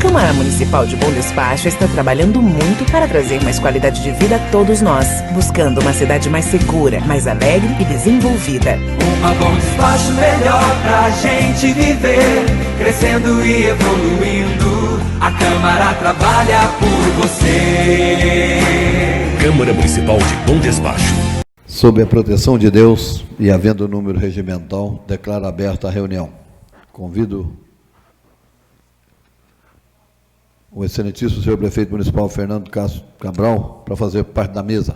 Câmara Municipal de Bom Despacho está trabalhando muito para trazer mais qualidade de vida a todos nós, buscando uma cidade mais segura, mais alegre e desenvolvida. Uma Bom Despacho melhor pra gente viver, crescendo e evoluindo. A Câmara trabalha por você. Câmara Municipal de Bom Despacho. Sob a proteção de Deus e havendo número regimental, declaro aberta a reunião. Convido o excelentíssimo senhor prefeito municipal Fernando Castro Cabral para fazer parte da mesa.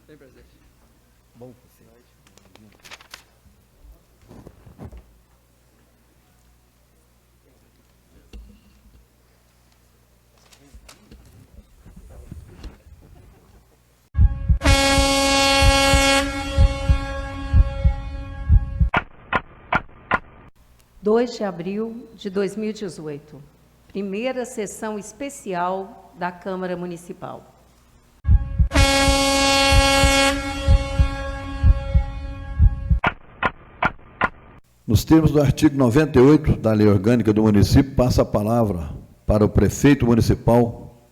Bem presente. Bom. (2 de abril de 2018), primeira sessão especial da Câmara Municipal. Nos termos do artigo 98 da Lei Orgânica do Município, passa a palavra para o prefeito municipal.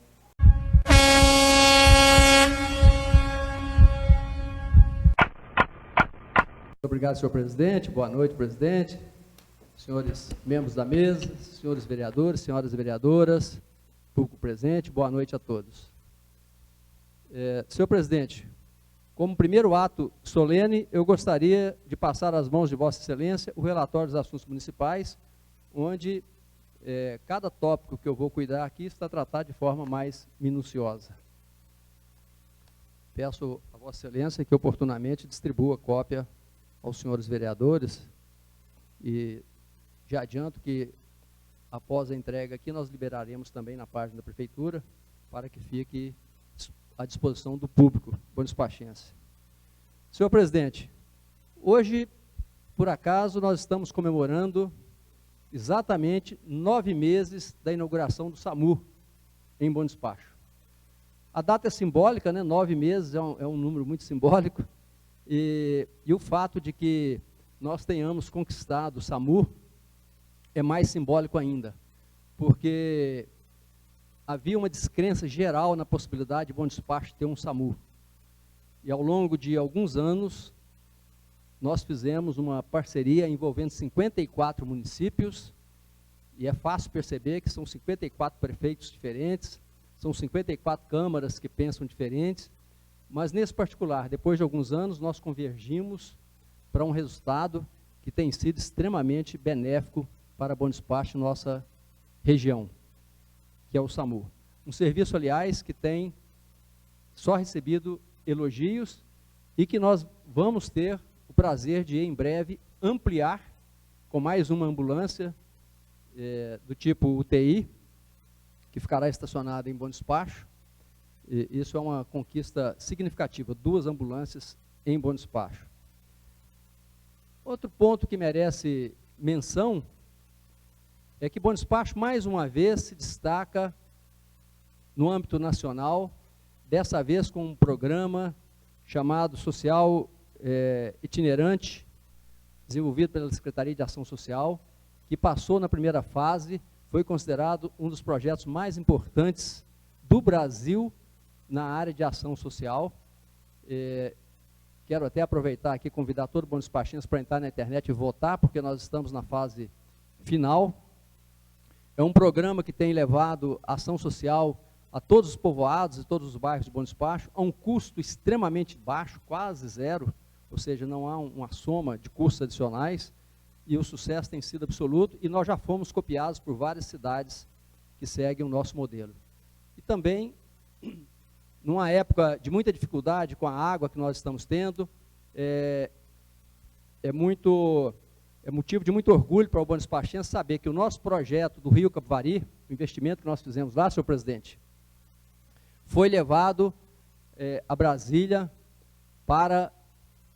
Obrigado, senhor presidente. Boa noite, presidente. Senhores membros da mesa, senhores vereadores, senhoras vereadoras, público presente, boa noite a todos. Senhor presidente, como primeiro ato solene, eu gostaria de passar às mãos de Vossa Excelência o relatório dos assuntos municipais, onde cada tópico que eu vou cuidar aqui está tratado de forma mais minuciosa. Peço a Vossa Excelência que oportunamente distribua cópia aos senhores vereadores e já adianto que após a entrega aqui nós liberaremos também na página da Prefeitura para que fique à disposição do público bonispachense. Senhor presidente, hoje, por acaso, nós estamos comemorando exatamente 9 meses da inauguração do SAMU em Bom Despacho. A data é simbólica, né? 9 meses é um número muito simbólico, e o fato de que nós tenhamos conquistado o SAMU é mais simbólico ainda, porque havia uma descrença geral na possibilidade de Bom Despacho ter um SAMU. E ao longo de alguns anos, nós fizemos uma parceria envolvendo 54 municípios, e é fácil perceber que são 54 prefeitos diferentes, são 54 câmaras que pensam diferentes, mas nesse particular, depois de alguns anos, nós convergimos para um resultado que tem sido extremamente benéfico para Bom Despacho, nossa região, que é o SAMU. Um serviço, aliás, que tem só recebido elogios e que nós vamos ter o prazer de, em breve, ampliar com mais uma ambulância do tipo UTI, que ficará estacionada em Bom Despacho. Isso é uma conquista significativa, 2 ambulâncias em Bom Despacho. Outro ponto que merece menção é que Bom Despacho, mais uma vez, se destaca no âmbito nacional, dessa vez com um programa chamado Social Itinerante, desenvolvido pela Secretaria de Ação Social, que passou na primeira fase, foi considerado um dos projetos mais importantes do Brasil na área de ação social. Quero até aproveitar aqui e convidar todo Bom Despachense para entrar na internet e votar, porque nós estamos na fase final. É um programa que tem levado ação social a todos os povoados e todos os bairros de Bom Despacho, a um custo extremamente baixo, quase zero, ou seja, não há uma soma de custos adicionais, e o sucesso tem sido absoluto, e nós já fomos copiados por várias cidades que seguem o nosso modelo. E também, numa época de muita dificuldade com a água que nós estamos tendo, é motivo de muito orgulho para o Bom Despachense saber que o nosso projeto do Rio Capivari, o investimento que nós fizemos lá, senhor presidente, foi levado a Brasília para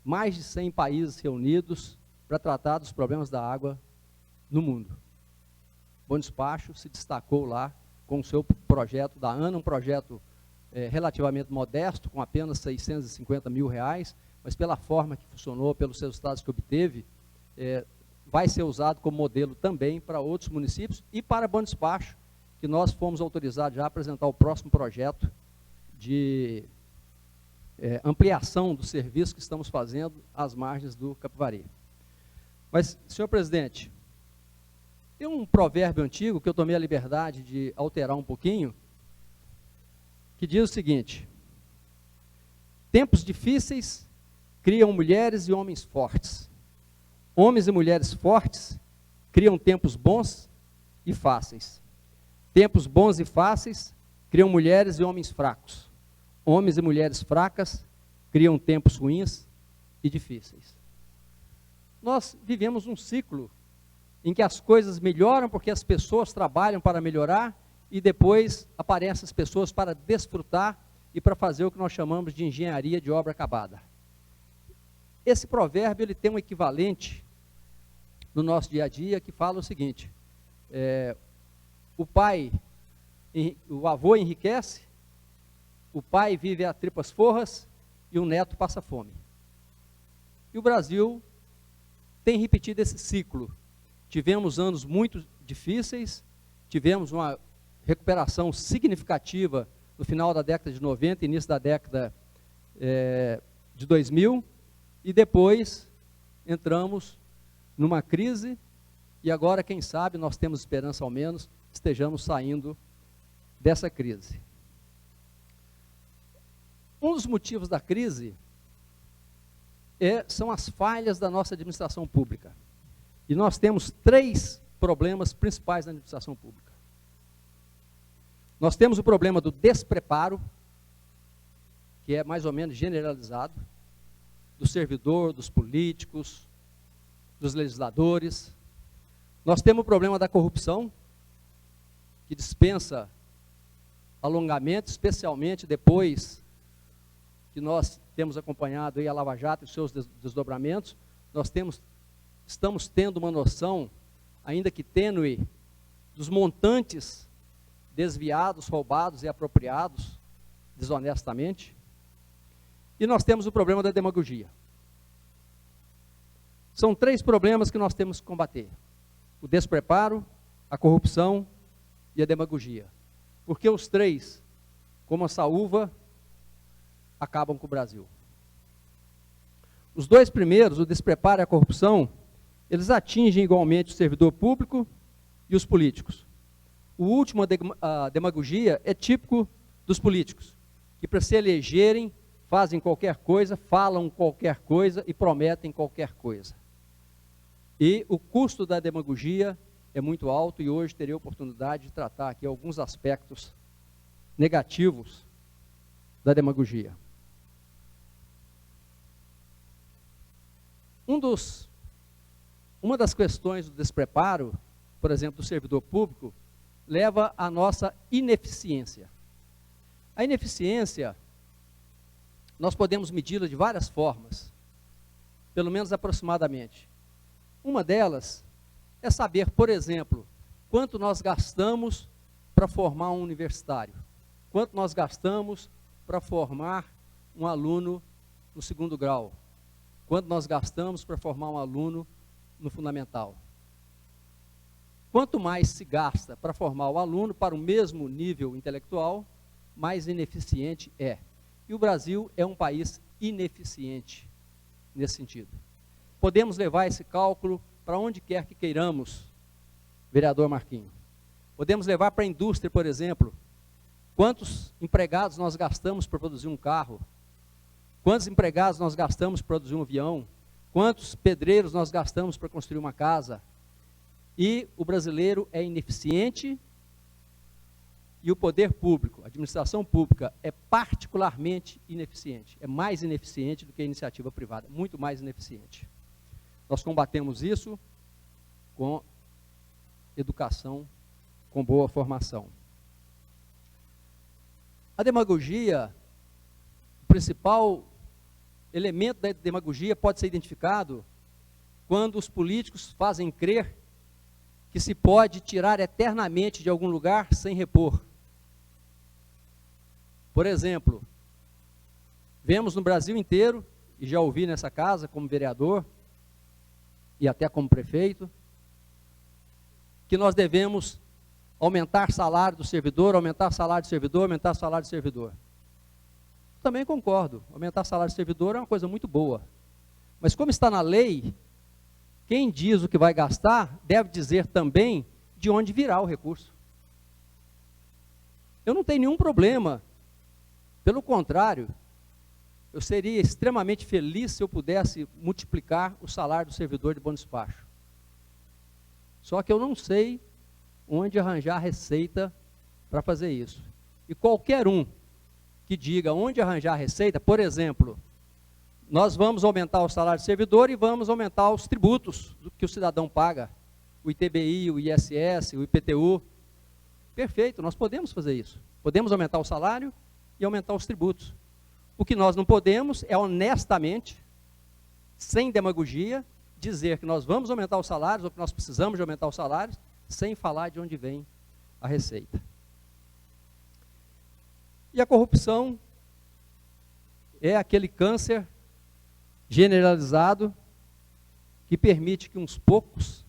mais de 100 países reunidos para tratar dos problemas da água no mundo. Bom Despacho se destacou lá com o seu projeto da ANA, um projeto relativamente modesto, com apenas R$650 mil, mas pela forma que funcionou, pelos resultados que obteve, vai ser usado como modelo também para outros municípios e para Bom Despacho, que nós fomos autorizados já a apresentar o próximo projeto de ampliação do serviço que estamos fazendo às margens do Capivari. Mas, senhor presidente, tem um provérbio antigo que eu tomei a liberdade de alterar um pouquinho, que diz o seguinte: tempos difíceis criam mulheres e homens fortes. Homens e mulheres fortes criam tempos bons e fáceis. Tempos bons e fáceis criam mulheres e homens fracos. Homens e mulheres fracas criam tempos ruins e difíceis. Nós vivemos um ciclo em que as coisas melhoram porque as pessoas trabalham para melhorar e depois aparecem as pessoas para desfrutar e para fazer o que nós chamamos de engenharia de obra acabada. Esse provérbio ele tem um equivalente no nosso dia a dia que fala o seguinte: o avô enriquece, o pai vive a tripas forras e o neto passa fome. E o Brasil tem repetido esse ciclo. Tivemos anos muito difíceis, tivemos uma recuperação significativa no final da década de 90, início da década de 2000, e depois entramos numa crise, e agora, quem sabe, nós temos esperança ao menos, estejamos saindo dessa crise. Um dos motivos da crise são as falhas da nossa administração pública. E nós temos 3 problemas principais na administração pública. Nós temos o problema do despreparo, que é mais ou menos generalizado, do servidor, dos políticos, dos legisladores. Nós temos o problema da corrupção, que dispensa alongamento, especialmente depois que nós temos acompanhado aí a Lava Jato e os seus desdobramentos. Nós estamos tendo uma noção, ainda que tênue, dos montantes desviados, roubados e apropriados desonestamente. E nós temos o problema da demagogia. São 3 problemas que nós temos que combater: o despreparo, a corrupção e a demagogia. Porque os 3, como essa uva, acabam com o Brasil. Os 2 primeiros, o despreparo e a corrupção, eles atingem igualmente o servidor público e os políticos. O último, a demagogia, é típico dos políticos, que para se elegerem, fazem qualquer coisa, falam qualquer coisa e prometem qualquer coisa. E o custo da demagogia é muito alto, e hoje terei a oportunidade de tratar aqui alguns aspectos negativos da demagogia. Uma das questões do despreparo, por exemplo, do servidor público, leva à nossa ineficiência. A ineficiência, nós podemos medi-la de várias formas, pelo menos aproximadamente. Uma delas é saber, por exemplo, quanto nós gastamos para formar um universitário, quanto nós gastamos para formar um aluno no 2º grau, quanto nós gastamos para formar um aluno no fundamental. Quanto mais se gasta para formar o aluno para o mesmo nível intelectual, mais ineficiente é. E o Brasil é um país ineficiente nesse sentido. Podemos levar esse cálculo para onde quer que queiramos, vereador Marquinho. Podemos levar para a indústria, por exemplo. Quantos empregados nós gastamos para produzir um carro? Quantos empregados nós gastamos para produzir um avião? Quantos pedreiros nós gastamos para construir uma casa? E o brasileiro é ineficiente, e o poder público, a administração pública, é particularmente ineficiente. É mais ineficiente do que a iniciativa privada, muito mais ineficiente. Nós combatemos isso com educação, com boa formação. A demagogia, o principal elemento da demagogia pode ser identificado quando os políticos fazem crer que se pode tirar eternamente de algum lugar sem repor. Por exemplo, vemos no Brasil inteiro, e já ouvi nessa casa como vereador e até como prefeito, que nós devemos aumentar salário do servidor, aumentar salário do servidor, aumentar salário do servidor. Também concordo, aumentar salário do servidor é uma coisa muito boa. Mas como está na lei, quem diz o que vai gastar deve dizer também de onde virá o recurso. Eu não tenho nenhum problema, pelo contrário, eu seria extremamente feliz se eu pudesse multiplicar o salário do servidor de bom despacho. Só que eu não sei onde arranjar receita para fazer isso. E qualquer um que diga onde arranjar receita, por exemplo, nós vamos aumentar o salário do servidor e vamos aumentar os tributos que o cidadão paga, o ITBI, o ISS, o IPTU. Perfeito, nós podemos fazer isso. Podemos aumentar o salário e aumentar os tributos. O que nós não podemos é honestamente, sem demagogia, dizer que nós vamos aumentar os salários ou que nós precisamos de aumentar os salários, sem falar de onde vem a receita. E a corrupção é aquele câncer generalizado que permite que uns poucos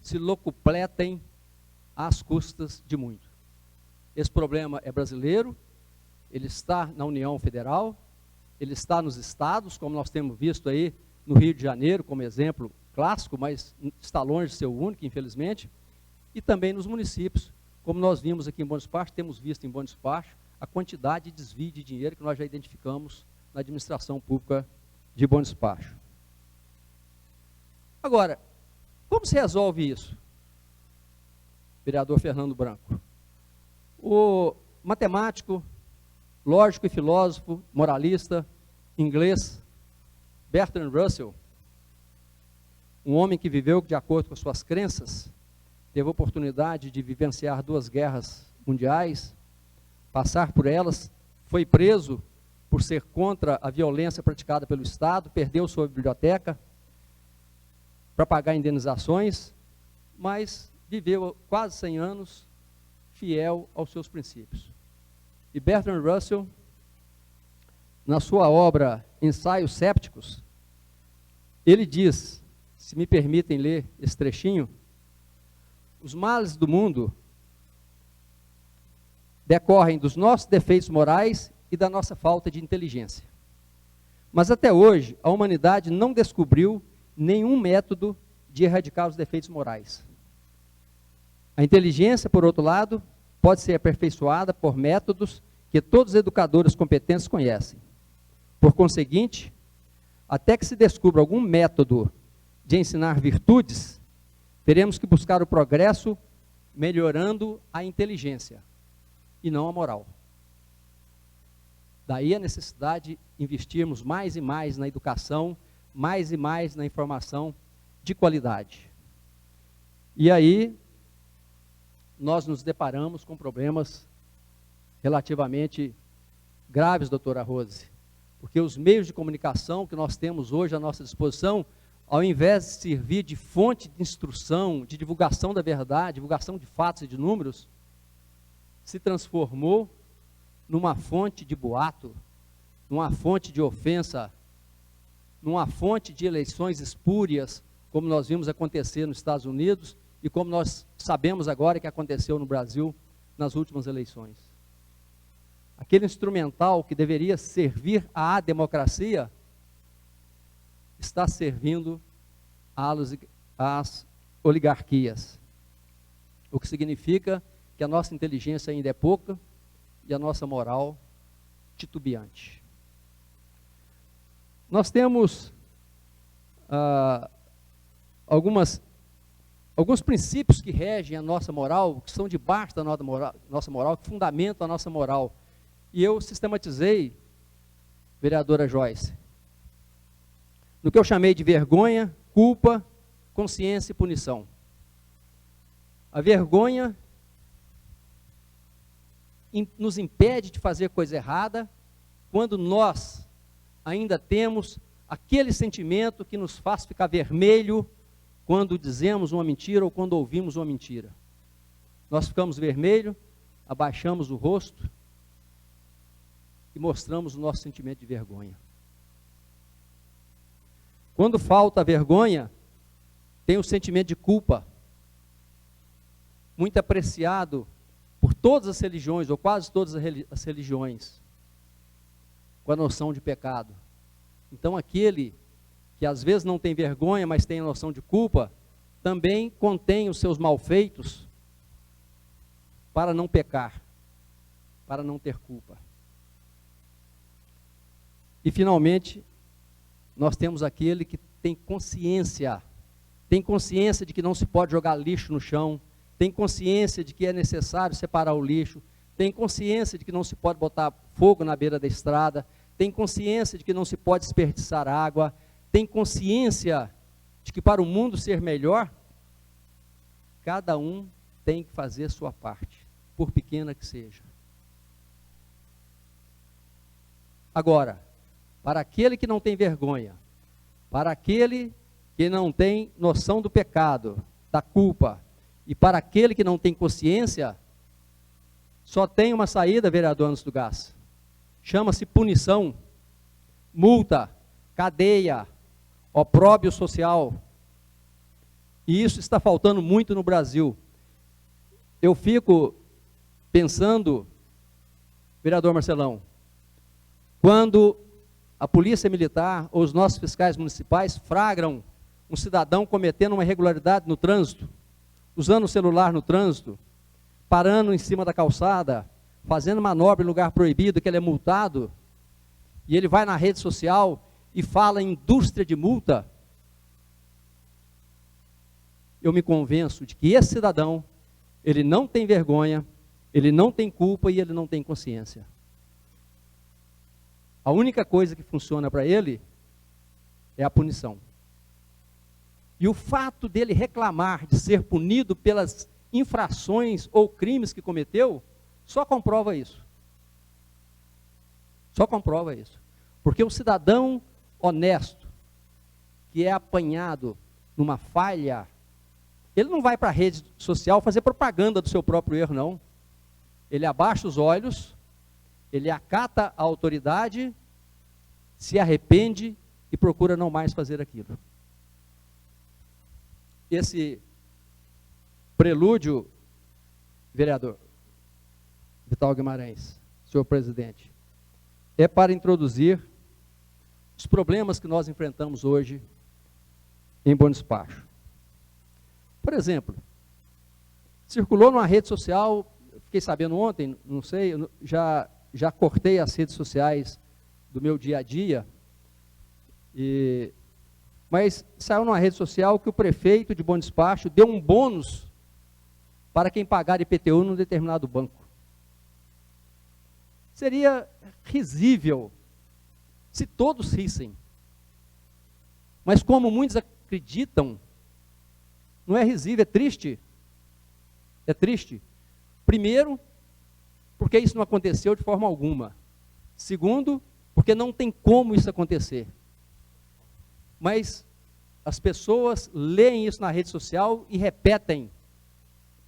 se locupletem às custas de muitos. Esse problema é brasileiro, ele está na União Federal, ele está nos estados, como nós temos visto aí no Rio de Janeiro, como exemplo clássico, mas está longe de ser o único, infelizmente, e também nos municípios, como nós vimos aqui em Bom Despacho, temos visto em Bom Despacho a quantidade de desvio de dinheiro que nós já identificamos na administração pública de Bom Despacho. Agora, como se resolve isso? Vereador Fernando Branco. O matemático, lógico e filósofo, moralista, inglês, Bertrand Russell, um homem que viveu de acordo com as suas crenças, teve a oportunidade de vivenciar 2 guerras mundiais, passar por elas, foi preso por ser contra a violência praticada pelo Estado, perdeu sua biblioteca para pagar indenizações, mas viveu quase 100 anos fiel aos seus princípios. E Bertrand Russell, na sua obra Ensaios Sépticos, ele diz, se me permitem ler esse trechinho, os males do mundo decorrem dos nossos defeitos morais e da nossa falta de inteligência. Mas até hoje, a humanidade não descobriu nenhum método de erradicar os defeitos morais. A inteligência, por outro lado, pode ser aperfeiçoada por métodos que todos os educadores competentes conhecem. Por conseguinte, até que se descubra algum método de ensinar virtudes, teremos que buscar o progresso melhorando a inteligência e não a moral. Daí a necessidade de investirmos mais e mais na educação, mais e mais na informação de qualidade. E aí, nós nos deparamos com problemas relativamente graves, doutora Rose, porque os meios de comunicação que nós temos hoje à nossa disposição, ao invés de servir de fonte de instrução, de divulgação da verdade, divulgação de fatos e de números, se transformou numa fonte de boato, numa fonte de ofensa, numa fonte de eleições espúrias, como nós vimos acontecer nos Estados Unidos e como nós sabemos agora que aconteceu no Brasil nas últimas eleições. Aquele instrumental que deveria servir à democracia está servindo às oligarquias, o que significa que a nossa inteligência ainda é pouca e a nossa moral titubeante. Nós temos alguns princípios que regem a nossa moral, que são debaixo da nossa moral, que fundamentam a nossa moral. E eu sistematizei, vereadora Joyce, no que eu chamei de vergonha, culpa, consciência e punição. A vergonha nos impede de fazer coisa errada quando nós ainda temos aquele sentimento que nos faz ficar vermelho quando dizemos uma mentira ou quando ouvimos uma mentira. Nós ficamos vermelhos, abaixamos o rosto e mostramos o nosso sentimento de vergonha. Quando falta a vergonha, tem o sentimento de culpa, muito apreciado por todas as religiões, ou quase todas as religiões, com a noção de pecado. Então aquele que às vezes não tem vergonha, mas tem a noção de culpa, também contém os seus malfeitos para não pecar, para não ter culpa. E finalmente, nós temos aquele que tem consciência de que não se pode jogar lixo no chão, tem consciência de que é necessário separar o lixo, tem consciência de que não se pode botar fogo na beira da estrada, tem consciência de que não se pode desperdiçar água, tem consciência de que para o mundo ser melhor, cada um tem que fazer sua parte, por pequena que seja. Agora, para aquele que não tem vergonha, para aquele que não tem noção do pecado, da culpa, e para aquele que não tem consciência, só tem uma saída, vereador Anderson do Gás. Chama-se punição, multa, cadeia, opróbrio social. E isso está faltando muito no Brasil. Eu fico pensando, vereador Marcelão, quando a polícia militar ou os nossos fiscais municipais flagram um cidadão cometendo uma irregularidade no trânsito, usando o celular no trânsito, parando em cima da calçada, fazendo manobra em lugar proibido, que ele é multado, e ele vai na rede social e fala em indústria de multa, eu me convenço de que esse cidadão, ele não tem vergonha, ele não tem culpa e ele não tem consciência. A única coisa que funciona para ele é a punição. E o fato dele reclamar de ser punido pelas infrações ou crimes que cometeu, só comprova isso. Só comprova isso. Porque o cidadão honesto, que é apanhado numa falha, ele não vai para a rede social fazer propaganda do seu próprio erro, não. Ele abaixa os olhos, ele acata a autoridade, se arrepende e procura não mais fazer aquilo. Esse prelúdio, vereador Vital Guimarães, senhor presidente, é para introduzir os problemas que nós enfrentamos hoje em Bom Despacho. Por exemplo, circulou numa rede social, fiquei sabendo ontem, não sei, já cortei as redes sociais do meu dia a dia, mas saiu numa rede social que o prefeito de Bom Despacho deu um bônus para quem pagar IPTU num determinado banco. Seria risível se todos rissem. Mas como muitos acreditam, não é risível, é triste. É triste. Primeiro, porque isso não aconteceu de forma alguma. Segundo, porque não tem como isso acontecer. Mas as pessoas leem isso na rede social e repetem,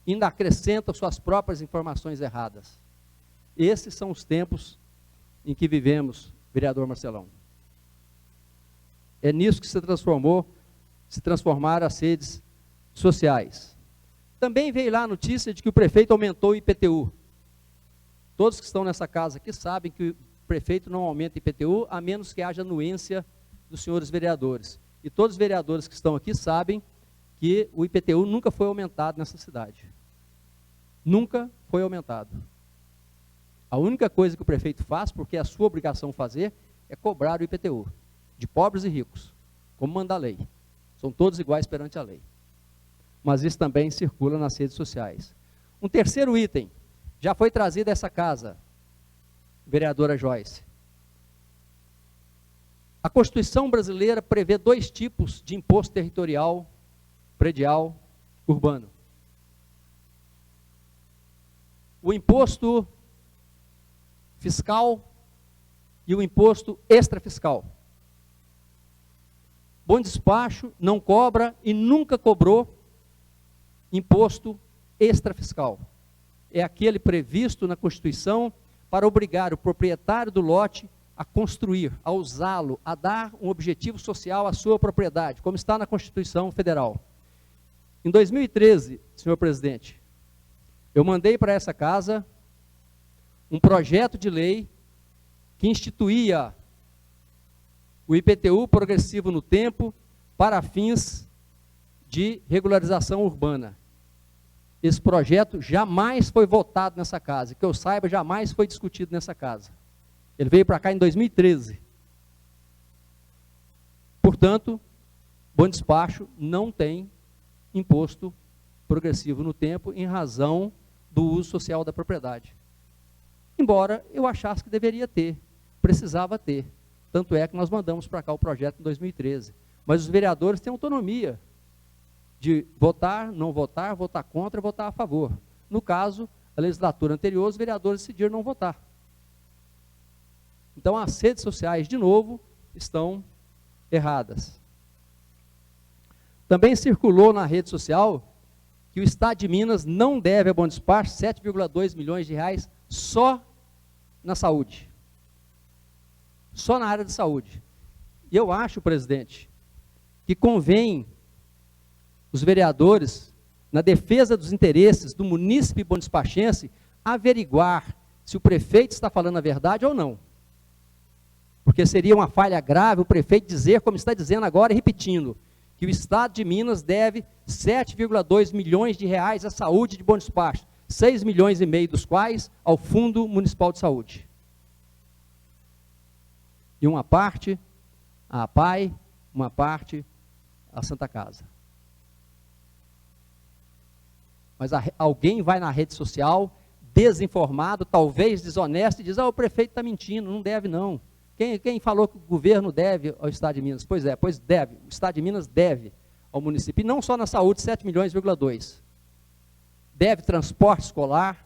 ainda acrescentam suas próprias informações erradas. Esses são os tempos em que vivemos, vereador Marcelão. É nisso que se transformaram as redes sociais. Também veio lá a notícia de que o prefeito aumentou o IPTU. Todos que estão nessa casa aqui sabem que o prefeito não aumenta IPTU, a menos que haja anuência dos senhores vereadores. E todos os vereadores que estão aqui sabem que o IPTU nunca foi aumentado nessa cidade. Nunca foi aumentado. A única coisa que o prefeito faz, porque é a sua obrigação fazer, é cobrar o IPTU, de pobres e ricos, como manda a lei. São todos iguais perante a lei. Mas isso também circula nas redes sociais. Um terceiro item, já foi trazido a essa casa, vereadora Joyce. A Constituição brasileira prevê 2 tipos de imposto territorial, predial, urbano. O imposto fiscal e o imposto extrafiscal. Bom Despacho não cobra e nunca cobrou imposto extrafiscal. É aquele previsto na Constituição para obrigar o proprietário do lote a construir, a usá-lo, a dar um objetivo social à sua propriedade, como está na Constituição Federal. Em 2013, senhor presidente, eu mandei para essa casa um projeto de lei que instituía o IPTU progressivo no tempo para fins de regularização urbana. Esse projeto jamais foi votado nessa casa, que eu saiba, jamais foi discutido nessa casa. Ele veio para cá em 2013. Portanto, Bom Despacho não tem imposto progressivo no tempo em razão do uso social da propriedade. Embora eu achasse que deveria ter, precisava ter. Tanto é que nós mandamos para cá o projeto em 2013. Mas os vereadores têm autonomia de votar, não votar, votar contra, votar a favor. No caso, a legislatura anterior, os vereadores decidiram não votar. Então, as redes sociais, de novo, estão erradas. Também circulou na rede social que o Estado de Minas não deve a Bom Despacho 7,2 milhões de reais só na saúde. Só na área de saúde. E eu acho, presidente, que convém os vereadores, na defesa dos interesses do munícipe bondespachense, averiguar se o prefeito está falando a verdade ou não. Porque seria uma falha grave o prefeito dizer, como está dizendo agora e repetindo, que o Estado de Minas deve 7,2 milhões de reais à saúde de Bom Despacho, 6 milhões e meio dos quais ao Fundo Municipal de Saúde. E uma parte à APAI, uma parte à Santa Casa. Mas alguém vai na rede social, desinformado, talvez desonesto, e diz, o prefeito está mentindo, não deve não. Quem falou que o governo deve ao Estado de Minas? Pois é, pois deve. O Estado de Minas deve ao município, e não só na saúde, 7,2 milhões. Deve transporte escolar,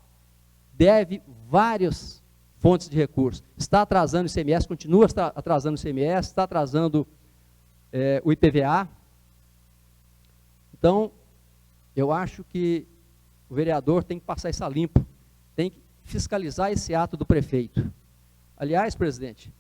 deve várias fontes de recursos. Está atrasando o ICMS, continua atrasando o ICMS, está atrasando o IPVA. Então, eu acho que o vereador tem que passar isso a limpo, tem que fiscalizar esse ato do prefeito. Aliás, presidente,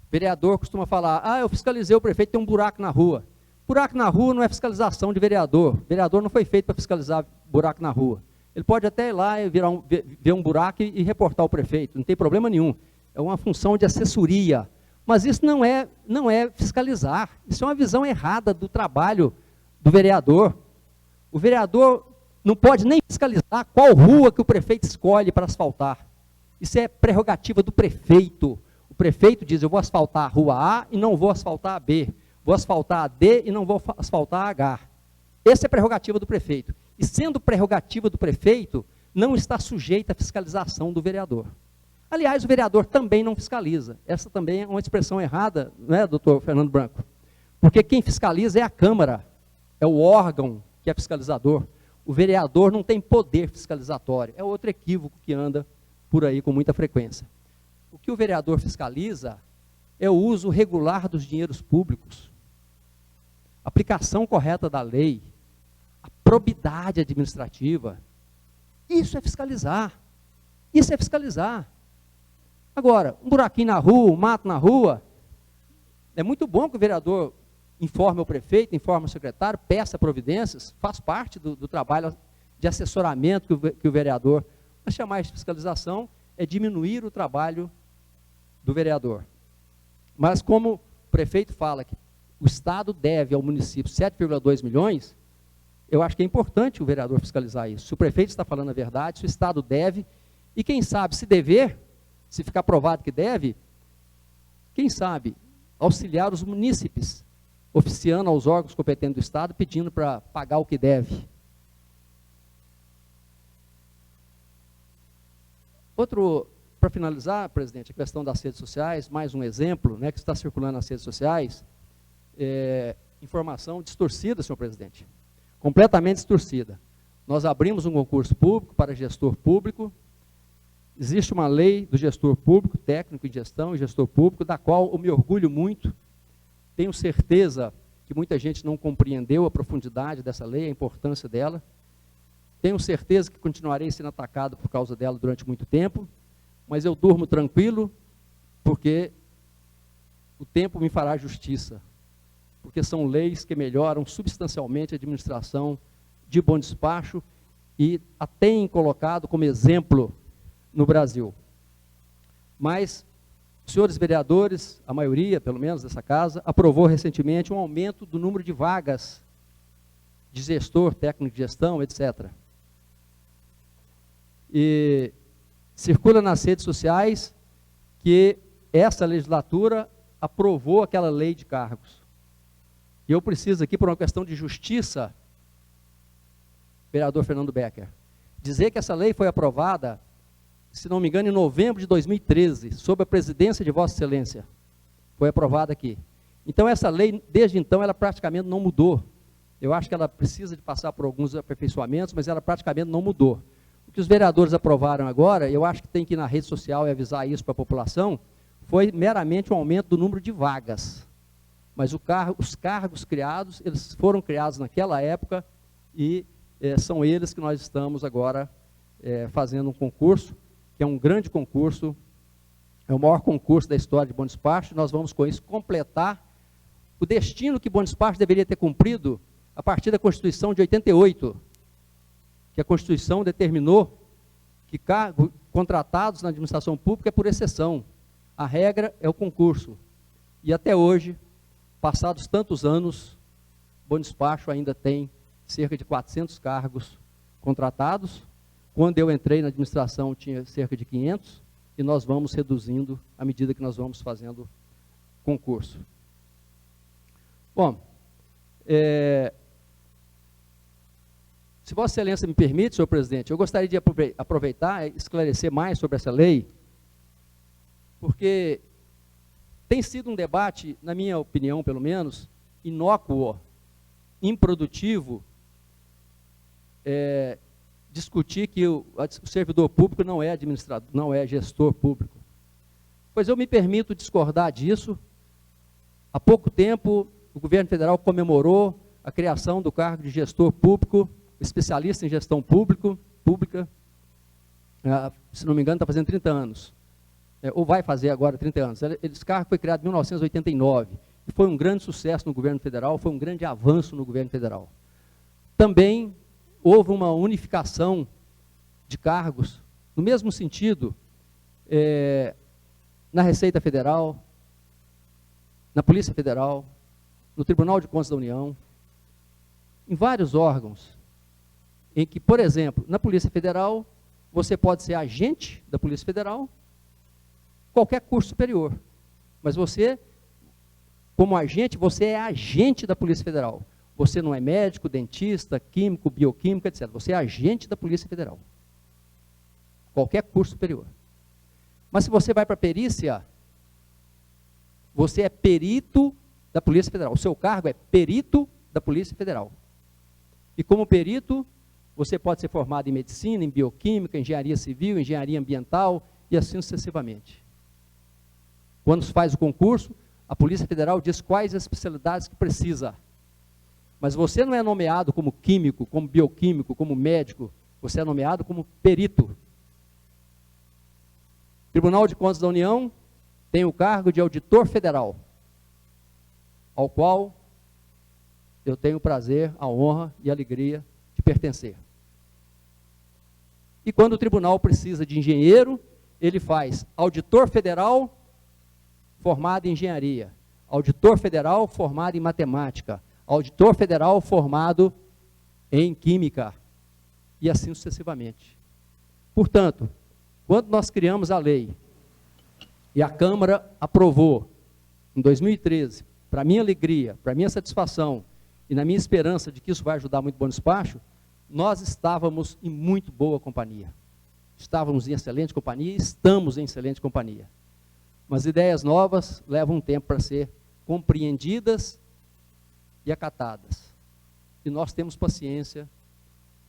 o vereador costuma falar, eu fiscalizei o prefeito, tem um buraco na rua. Buraco na rua não é fiscalização de vereador. O vereador não foi feito para fiscalizar buraco na rua. Ele pode até ir lá e ver um buraco e reportar ao prefeito, não tem problema nenhum. É uma função de assessoria. Mas isso não é fiscalizar. Isso é uma visão errada do trabalho do vereador. O vereador não pode nem fiscalizar qual rua que o prefeito escolhe para asfaltar. Isso é prerrogativa do prefeito. O prefeito diz, eu vou asfaltar a rua A e não vou asfaltar a B. Vou asfaltar a D e não vou asfaltar a H. Essa é prerrogativa do prefeito. E sendo prerrogativa do prefeito, não está sujeita à fiscalização do vereador. Aliás, o vereador também não fiscaliza. Essa também é uma expressão errada, não é, doutor Fernando Branco? Porque quem fiscaliza é a Câmara, é o órgão que é fiscalizador. O vereador não tem poder fiscalizatório. É outro equívoco que anda por aí com muita frequência. O que o vereador fiscaliza é o uso regular dos dinheiros públicos, a aplicação correta da lei, a probidade administrativa. Isso é fiscalizar. Isso é fiscalizar. Agora, um buraquinho na rua, um mato na rua, é muito bom que o vereador informe o prefeito, informe o secretário, peça providências, faz parte do trabalho de assessoramento que o vereador, mas chamar de fiscalização é diminuir o trabalho do vereador. Mas como o prefeito fala que o Estado deve ao município 7,2 milhões, eu acho que é importante o vereador fiscalizar isso. Se o prefeito está falando a verdade, se o Estado deve, e quem sabe, se dever, se ficar provado que deve, quem sabe, auxiliar os munícipes, oficiando aos órgãos competentes do Estado, pedindo para pagar o que deve. para finalizar, presidente, a questão das redes sociais, mais um exemplo, né, que está circulando nas redes sociais, informação distorcida, senhor presidente, completamente distorcida. Nós abrimos um concurso público para gestor público, existe uma lei do gestor público, técnico em gestão e gestor público, da qual eu me orgulho muito, tenho certeza que muita gente não compreendeu a profundidade dessa lei, a importância dela, tenho certeza que continuarei sendo atacado por causa dela durante muito tempo, mas eu durmo tranquilo, porque o tempo me fará justiça, porque são leis que melhoram substancialmente a administração de bom despacho e a têm colocado como exemplo no Brasil. Mas, senhores vereadores, a maioria, pelo menos, dessa casa, aprovou recentemente um aumento do número de vagas de gestor, técnico de gestão, etc. E circula nas redes sociais que essa legislatura aprovou aquela lei de cargos. E eu preciso aqui, por uma questão de justiça, vereador Fernando Becker, dizer que essa lei foi aprovada, se não me engano, em novembro de 2013, sob a presidência de Vossa Excelência. Foi aprovada aqui. Então, essa lei, desde então, ela praticamente não mudou. Eu acho que ela precisa de passar por alguns aperfeiçoamentos, mas ela praticamente não mudou. O que os vereadores aprovaram agora, eu acho que tem que ir na rede social e avisar isso para a população, foi meramente um aumento do número de vagas. Mas os cargos criados, eles foram criados naquela época e são eles que nós estamos agora fazendo um concurso, que é um grande concurso, é o maior concurso da história de Bom Despacho. Nós vamos com isso completar o destino que Bom Despacho deveria ter cumprido a partir da Constituição de 88, que a Constituição determinou que cargos contratados na administração pública é por exceção. A regra é o concurso. E até hoje, passados tantos anos, Bom Despacho ainda tem cerca de 400 cargos contratados. Quando eu entrei na administração, tinha cerca de 500, e nós vamos reduzindo à medida que nós vamos fazendo concurso. Bom, se Vossa Excelência me permite, senhor presidente, eu gostaria de aproveitar e esclarecer mais sobre essa lei, porque tem sido um debate, na minha opinião, pelo menos, inócuo, improdutivo, discutir que o servidor público não é administrador, não é gestor público. Pois eu me permito discordar disso. Há pouco tempo, o governo federal comemorou a criação do cargo de gestor público, especialista em gestão pública, se não me engano, está fazendo 30 anos, ou vai fazer agora 30 anos. Esse cargo foi criado em 1989, e foi um grande sucesso no governo federal, foi um grande avanço no governo federal. Também houve uma unificação de cargos, no mesmo sentido, na Receita Federal, na Polícia Federal, no Tribunal de Contas da União, em vários órgãos, em que, por exemplo, na Polícia Federal, você pode ser agente da Polícia Federal, qualquer curso superior, mas você, como agente, você é agente da Polícia Federal. Você não é médico, dentista, químico, bioquímico, etc. Você é agente da Polícia Federal. Qualquer curso superior. Mas se você vai para a perícia, você é perito da Polícia Federal. O seu cargo é perito da Polícia Federal. E como perito, você pode ser formado em medicina, em bioquímica, engenharia civil, engenharia ambiental e assim sucessivamente. Quando se faz o concurso, a Polícia Federal diz quais as especialidades que precisa. Mas você não é nomeado como químico, como bioquímico, como médico, você é nomeado como perito. Tribunal de Contas da União tem o cargo de auditor federal, ao qual eu tenho o prazer, a honra e a alegria de pertencer. E quando o tribunal precisa de engenheiro, ele faz auditor federal formado em engenharia, auditor federal formado em matemática, auditor federal formado em química, e assim sucessivamente. Portanto, quando nós criamos a lei, e a Câmara aprovou, em 2013, para minha alegria, para minha satisfação, e na minha esperança de que isso vai ajudar muito o Bom Despacho, nós estávamos em muito boa companhia. estávamos em excelente companhia, estamos em excelente companhia. Mas ideias novas levam um tempo para ser compreendidas e acatadas. E nós temos paciência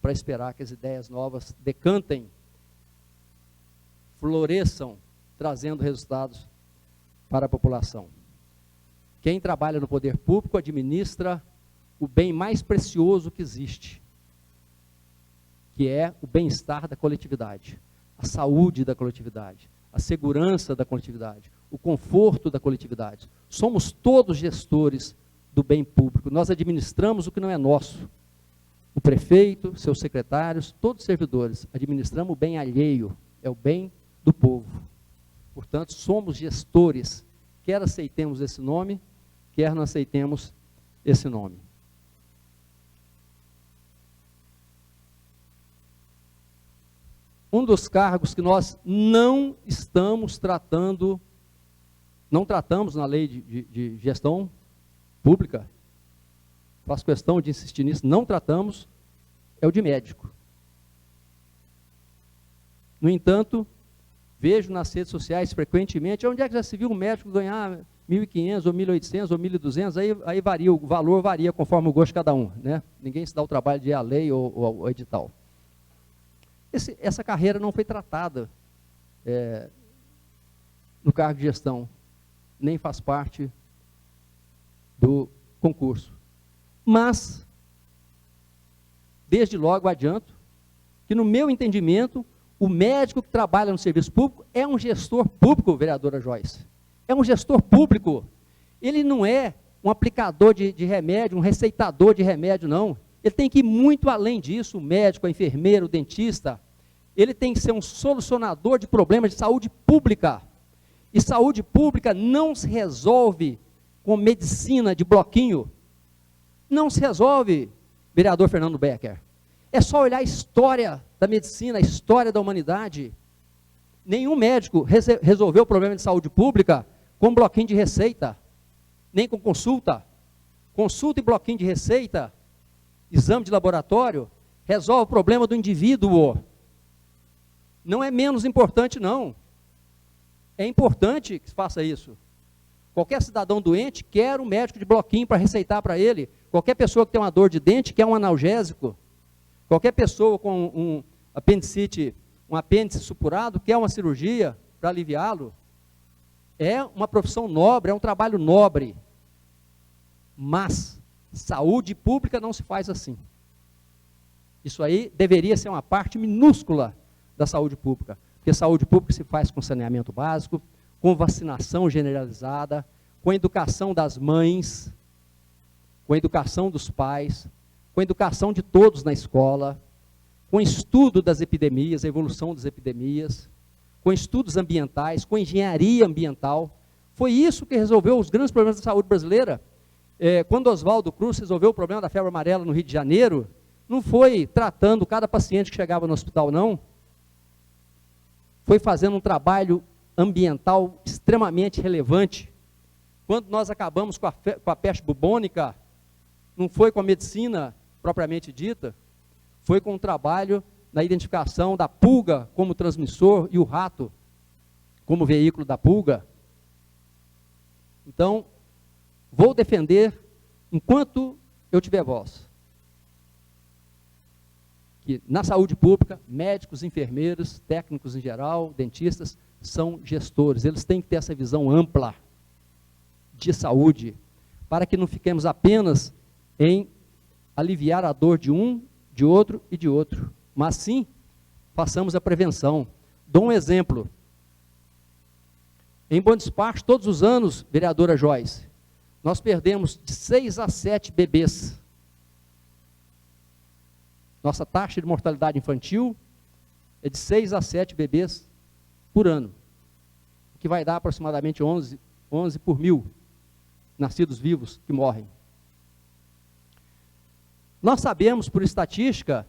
para esperar que as ideias novas decantem, floresçam, trazendo resultados para a população. Quem trabalha no poder público administra o bem mais precioso que existe, que é o bem-estar da coletividade, a saúde da coletividade, a segurança da coletividade, o conforto da coletividade. Somos todos gestores do bem público, nós administramos o que não é nosso. O prefeito, seus secretários, todos os servidores, administramos o bem alheio, é o bem do povo. Portanto, somos gestores, quer aceitemos esse nome, quer não aceitemos esse nome. Um dos cargos que nós não estamos tratando, não tratamos na lei de gestão pública, faço questão de insistir nisso, não tratamos, é o de médico. No entanto, vejo nas redes sociais frequentemente, onde é que já se viu um médico ganhar 1.500 ou 1.800 ou 1.200, aí varia, o valor varia conforme o gosto de cada um, né? Ninguém se dá o trabalho de ir à lei ou edital. Essa carreira não foi tratada no cargo de gestão, nem faz parte do concurso. Mas, desde logo adianto, que no meu entendimento, o médico que trabalha no serviço público é um gestor público, vereadora Joyce. É um gestor público. Ele não é um aplicador de remédio, um receitador de remédio, não. Ele tem que ir muito além disso, o médico, a enfermeira, o dentista. Ele tem que ser um solucionador de problemas de saúde pública. E saúde pública não se resolve com medicina de bloquinho. Não se resolve, vereador Fernando Becker. É só olhar a história da medicina, a história da humanidade. Nenhum médico resolveu o problema de saúde pública com bloquinho de receita, nem com consulta. Consulta e bloquinho de receita, exame de laboratório, resolve o problema do indivíduo. Não é menos importante, não. É importante que se faça isso. Qualquer cidadão doente quer um médico de bloquinho para receitar para ele. Qualquer pessoa que tem uma dor de dente quer um analgésico. Qualquer pessoa com um apêndice supurado quer uma cirurgia para aliviá-lo. É uma profissão nobre, é um trabalho nobre. Mas saúde pública não se faz assim. Isso aí deveria ser uma parte minúscula da saúde pública. Porque saúde pública se faz com saneamento básico, com vacinação generalizada, com a educação das mães, com a educação dos pais, com a educação de todos na escola, com estudo das epidemias, a evolução das epidemias, com estudos ambientais, com engenharia ambiental. Foi isso que resolveu os grandes problemas da saúde brasileira. Quando Oswaldo Cruz resolveu o problema da febre amarela no Rio de Janeiro, não foi tratando cada paciente que chegava no hospital, não. Foi fazendo um trabalho ambiental extremamente relevante. Quando nós acabamos com a peste bubônica, não foi com a medicina propriamente dita, foi com o trabalho na identificação da pulga como transmissor e o rato como veículo da pulga. Então, vou defender, enquanto eu tiver voz, que na saúde pública, médicos, enfermeiros, técnicos em geral, dentistas, são gestores. Eles têm que ter essa visão ampla de saúde, para que não fiquemos apenas em aliviar a dor de um, de outro e de outro, mas sim, façamos a prevenção. Dou um exemplo. Em Bom Despacho, todos os anos, vereadora Joyce, nós perdemos de 6 a 7 bebês. Nossa taxa de mortalidade infantil é de 6 a 7 bebês por ano, o que vai dar aproximadamente 11 por 1.000 nascidos vivos que morrem. Nós sabemos, por estatística,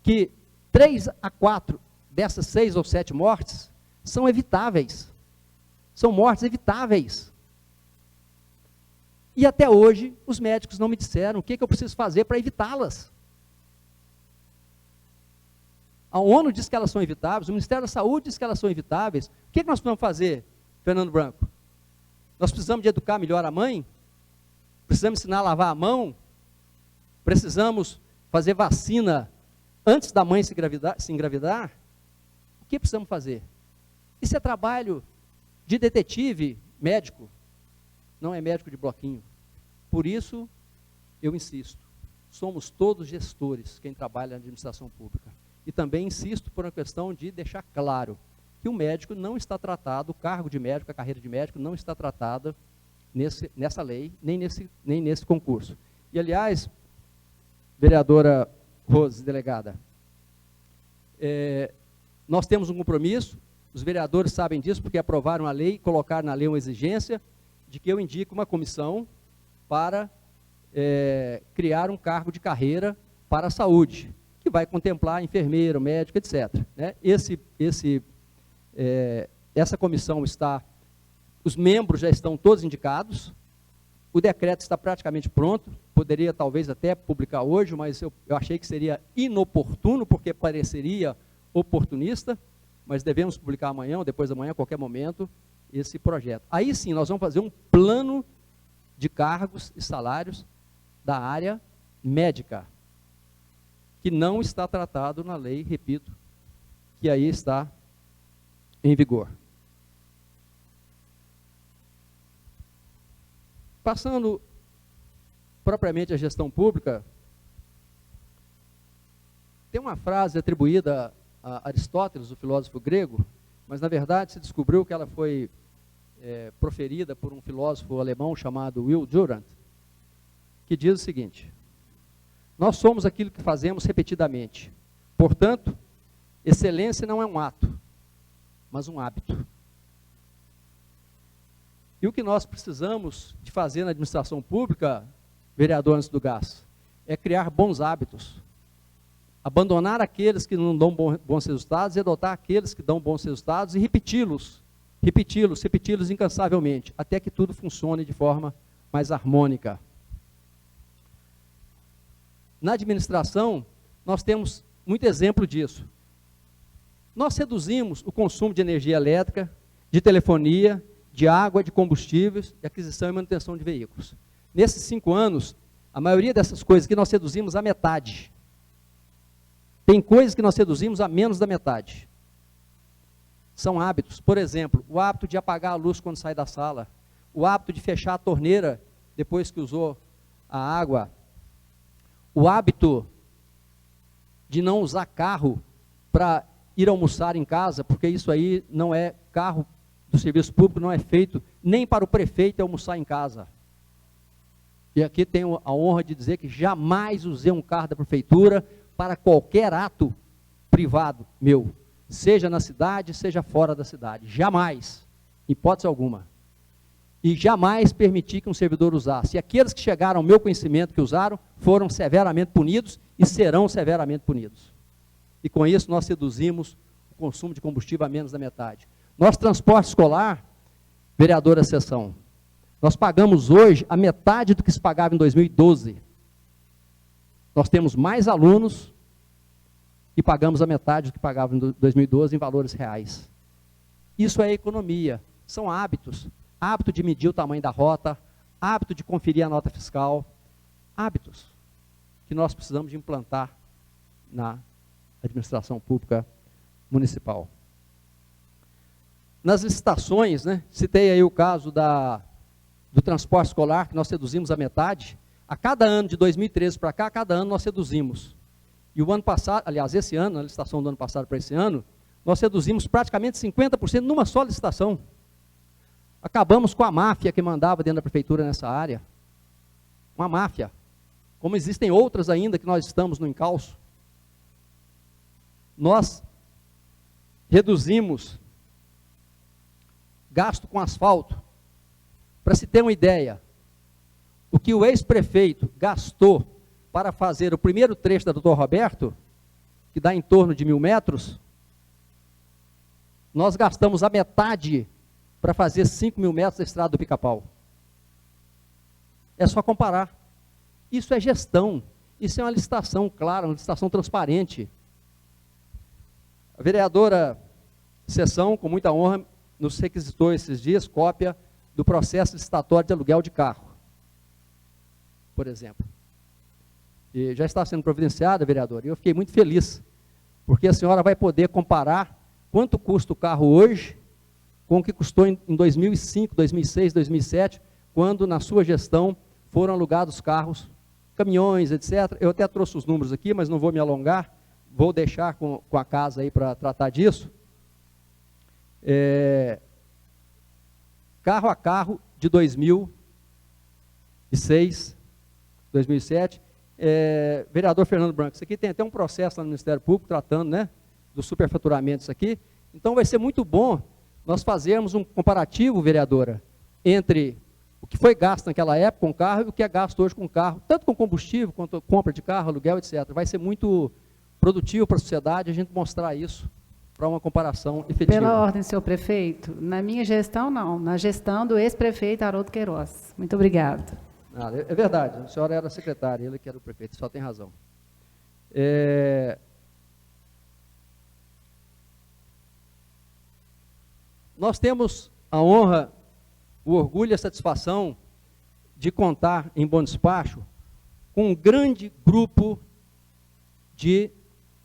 que 3 a 4 dessas 6 ou 7 mortes são evitáveis. São mortes evitáveis. E até hoje, os médicos não me disseram o que eu preciso fazer para evitá-las. A ONU diz que elas são evitáveis, o Ministério da Saúde diz que elas são evitáveis. O que nós precisamos fazer, Fernando Branco? Nós precisamos de educar melhor a mãe? Precisamos ensinar a lavar a mão? Precisamos fazer vacina antes da mãe se engravidar? O que precisamos fazer? Isso é trabalho de detetive médico, não é médico de bloquinho. Por isso, eu insisto, somos todos gestores, quem trabalha na administração pública. E também insisto por uma questão de deixar claro que o médico não está tratado, o cargo de médico, a carreira de médico, não está tratada nessa lei, nem nesse concurso. E, aliás, vereadora Rose, delegada, nós temos um compromisso, os vereadores sabem disso, porque aprovaram a lei, colocaram na lei uma exigência de que eu indique uma comissão para criar um cargo de carreira para a saúde, que vai contemplar enfermeiro, médico, etc. Né? Essa comissão os membros já estão todos indicados, o decreto está praticamente pronto, poderia talvez até publicar hoje, mas eu achei que seria inoportuno, porque pareceria oportunista, mas devemos publicar amanhã ou depois da manhã, a qualquer momento, esse projeto. Aí sim, nós vamos fazer um plano de cargos e salários da área médica, que não está tratado na lei, repito, que aí está em vigor. Passando propriamente à gestão pública, tem uma frase atribuída a Aristóteles, o filósofo grego, mas na verdade se descobriu que ela foi proferida por um filósofo alemão chamado Will Durant, que diz o seguinte: nós somos aquilo que fazemos repetidamente. Portanto, excelência não é um ato, mas um hábito. E o que nós precisamos de fazer na administração pública, vereador Antes do Gás, é criar bons hábitos. Abandonar aqueles que não dão bons resultados e adotar aqueles que dão bons resultados e repeti-los incansavelmente, até que tudo funcione de forma mais harmônica. Na administração, nós temos muito exemplo disso. Nós reduzimos o consumo de energia elétrica, de telefonia, de água, de combustíveis, de aquisição e manutenção de veículos. Nesses 5 anos, a maioria dessas coisas que nós reduzimos a metade. Tem coisas que nós reduzimos a menos da metade. São hábitos. Por exemplo, o hábito de apagar a luz quando sai da sala, o hábito de fechar a torneira depois que usou a água, o hábito de não usar carro para ir almoçar em casa, porque isso aí não é carro do serviço público, não é feito nem para o prefeito almoçar em casa. E aqui tenho a honra de dizer que jamais usei um carro da prefeitura para qualquer ato privado meu, seja na cidade, seja fora da cidade. Jamais, hipótese alguma. E jamais permiti que um servidor usasse. E aqueles que chegaram ao meu conhecimento que usaram, foram severamente punidos e serão severamente punidos. E com isso nós reduzimos o consumo de combustível a menos da metade. Nosso transporte escolar, vereadora Seção, nós pagamos hoje a metade do que se pagava em 2012. Nós temos mais alunos e pagamos a metade do que pagava em 2012 em valores reais. Isso é economia, são hábitos. Hábito de medir o tamanho da rota, hábito de conferir a nota fiscal, hábitos que nós precisamos de implantar na administração pública municipal. Nas licitações, né, citei aí o caso do transporte escolar, que nós reduzimos a metade. A cada ano, de 2013 para cá, a cada ano nós reduzimos. E o ano passado, aliás, esse ano, na licitação do ano passado para esse ano, nós reduzimos praticamente 50% numa só licitação. Acabamos com a máfia que mandava dentro da prefeitura nessa área. Uma máfia. Como existem outras ainda que nós estamos no encalço. Nós reduzimos gasto com asfalto. Para se ter uma ideia, o que o ex-prefeito gastou para fazer o primeiro trecho da Doutor Roberto, que dá em torno de 1.000 metros, nós gastamos a metade para fazer 5.000 metros da estrada do Pica-Pau. É só comparar. Isso é gestão, isso é uma licitação clara, uma licitação transparente. A vereadora Sessão, com muita honra, nos requisitou esses dias cópia do processo licitatório de aluguel de carro, por exemplo. E já está sendo providenciada, vereadora, e eu fiquei muito feliz, porque a senhora vai poder comparar quanto custa o carro hoje com o que custou em 2005, 2006, 2007, quando na sua gestão foram alugados carros, caminhões, etc. Eu até trouxe os números aqui, mas não vou me alongar, vou deixar com a casa aí para tratar disso. Carro a carro de 2006, 2007, vereador Fernando Branco, isso aqui tem até um processo lá no Ministério Público tratando, né, do superfaturamento isso aqui. Então vai ser muito bom nós fazermos um comparativo, vereadora, entre o que foi gasto naquela época com o carro e o que é gasto hoje com o carro, tanto com combustível, quanto compra de carro, aluguel, etc. Vai ser muito produtivo para a sociedade a gente mostrar isso para uma comparação efetiva. Pela ordem, senhor prefeito, na minha gestão não, na gestão do ex-prefeito Haroldo Queiroz. Muito obrigada. É verdade, a senhora era secretária, ele que era o prefeito, só tem razão. Nós temos a honra, o orgulho e a satisfação de contar em Bom Despacho com um grande grupo de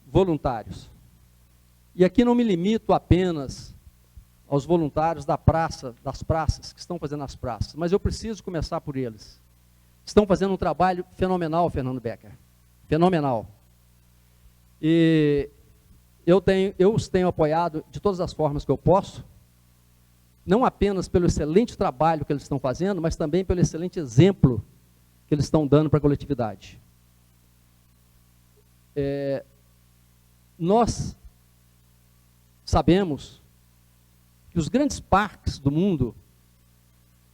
voluntários. E aqui não me limito apenas aos voluntários das praças, que estão fazendo as praças, mas eu preciso começar por eles. Estão fazendo um trabalho fenomenal, Fernando Becker, fenomenal. E eu os tenho apoiado de todas as formas que eu posso, não apenas pelo excelente trabalho que eles estão fazendo, mas também pelo excelente exemplo que eles estão dando para a coletividade. Nós sabemos que os grandes parques do mundo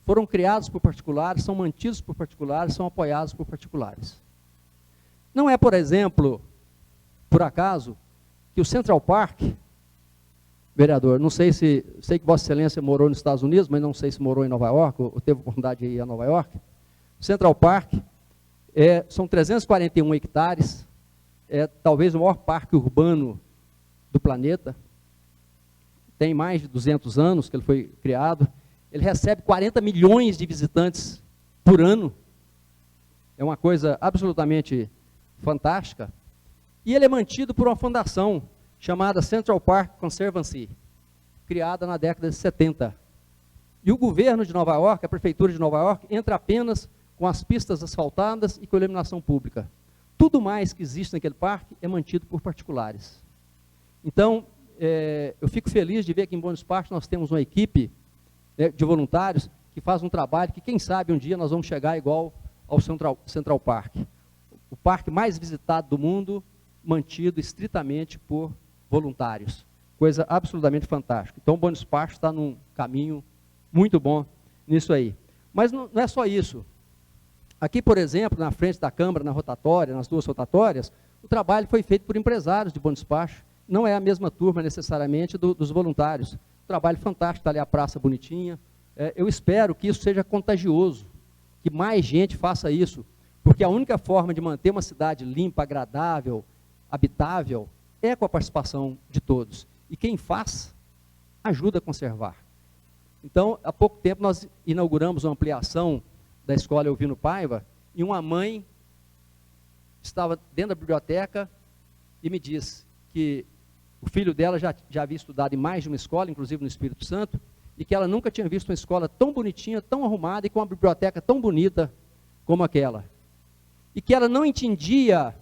foram criados por particulares, são mantidos por particulares, são apoiados por particulares. Não é, por exemplo, por acaso, que o Central Park, vereador, sei que Vossa Excelência morou nos Estados Unidos, mas não sei se morou em Nova York, ou teve oportunidade de ir a Nova York. O Central Park são 341 hectares, talvez o maior parque urbano do planeta, tem mais de 200 anos que ele foi criado, ele recebe 40 milhões de visitantes por ano, é uma coisa absolutamente fantástica, e ele é mantido por uma fundação chamada Central Park Conservancy, criada na década de 70. E o governo de Nova York, a prefeitura de Nova York, entra apenas com as pistas asfaltadas e com a iluminação pública. Tudo mais que existe naquele parque é mantido por particulares. Então, eu fico feliz de ver que em Bom Despacho nós temos uma equipe de voluntários que faz um trabalho que, quem sabe, um dia nós vamos chegar igual ao Central Park. O parque mais visitado do mundo, mantido estritamente por voluntários. Coisa absolutamente fantástica. Então, o Bom Despacho está num caminho muito bom nisso aí. Mas não é só isso. Aqui, por exemplo, na frente da Câmara, na rotatória, nas duas rotatórias, o trabalho foi feito por empresários de Bom Despacho. Não é a mesma turma, necessariamente, dos voluntários. Trabalho fantástico, está ali a praça bonitinha. Eu espero que isso seja contagioso, que mais gente faça isso, porque a única forma de manter uma cidade limpa, agradável, habitável, é com a participação de todos. E quem faz, ajuda a conservar. Então, há pouco tempo, nós inauguramos uma ampliação da escola Elvino Paiva, e uma mãe estava dentro da biblioteca e me disse que o filho dela já havia estudado em mais de uma escola, inclusive no Espírito Santo, e que ela nunca tinha visto uma escola tão bonitinha, tão arrumada e com uma biblioteca tão bonita como aquela. E que ela não entendia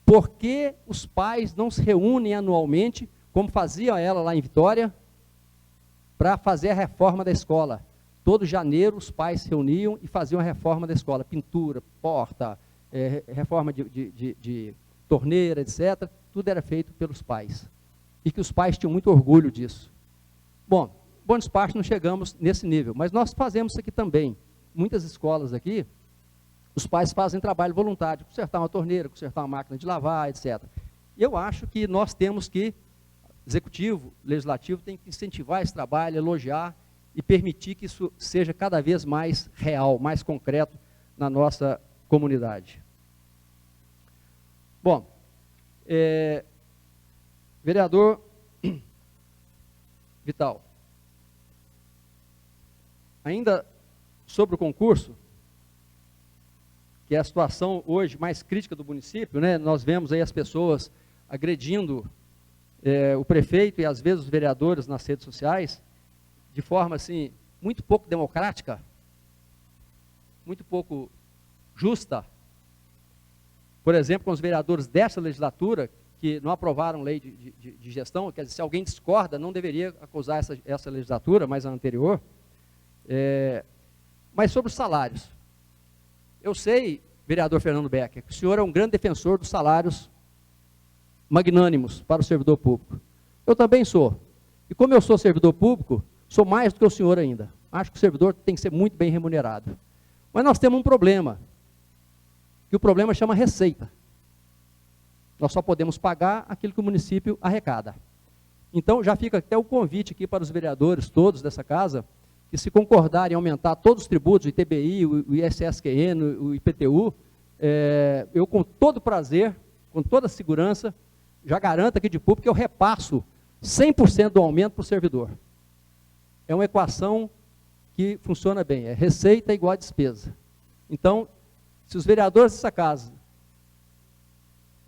por que os pais não se reúnem anualmente, como fazia ela lá em Vitória, para fazer a reforma da escola. Todo janeiro os pais se reuniam e faziam a reforma da escola, pintura, porta, reforma de torneira, etc., tudo era feito pelos pais. E que os pais tinham muito orgulho disso. Bom, Bom Despacho não chegamos nesse nível, mas nós fazemos isso aqui também. Muitas escolas aqui, os pais fazem trabalho voluntário, consertar uma torneira, consertar uma máquina de lavar, etc. E eu acho que nós temos que, executivo, legislativo, tem que incentivar esse trabalho, elogiar e permitir que isso seja cada vez mais real, mais concreto na nossa comunidade. Bom, Vereador Vital, ainda sobre o concurso, que é a situação hoje mais crítica do município, né? Nós vemos aí as pessoas agredindo o prefeito e às vezes os vereadores nas redes sociais, de forma assim, muito pouco democrática, muito pouco justa. Por exemplo, com os vereadores dessa legislatura, que não aprovaram lei de gestão, quer dizer, se alguém discorda, não deveria acusar essa legislatura, mas a anterior. Mas sobre os salários. Eu sei, vereador Fernando Becker, que o senhor é um grande defensor dos salários magnânimos para o servidor público. Eu também sou. E como eu sou servidor público, sou mais do que o senhor ainda. Acho que o servidor tem que ser muito bem remunerado. Mas nós temos um problema, que o problema chama receita. Nós só podemos pagar aquilo que o município arrecada. Então, já fica até o convite aqui para os vereadores todos dessa casa, que se concordarem em aumentar todos os tributos, o ITBI, o ISSQN, o IPTU, eu com todo prazer, com toda segurança, já garanto aqui de público que eu repasso 100% do aumento para o servidor. É uma equação que funciona bem, é receita igual a despesa. Então, se os vereadores dessa casa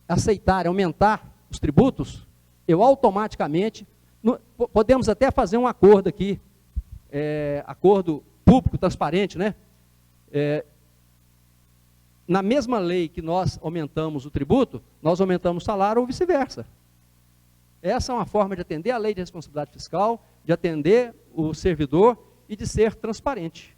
aceitarem aumentar os tributos, eu automaticamente, podemos até fazer um acordo aqui, acordo público, transparente, né? Na mesma lei que nós aumentamos o tributo, nós aumentamos o salário ou vice-versa. Essa é uma forma de atender a lei de responsabilidade fiscal, de atender o servidor e de ser transparente.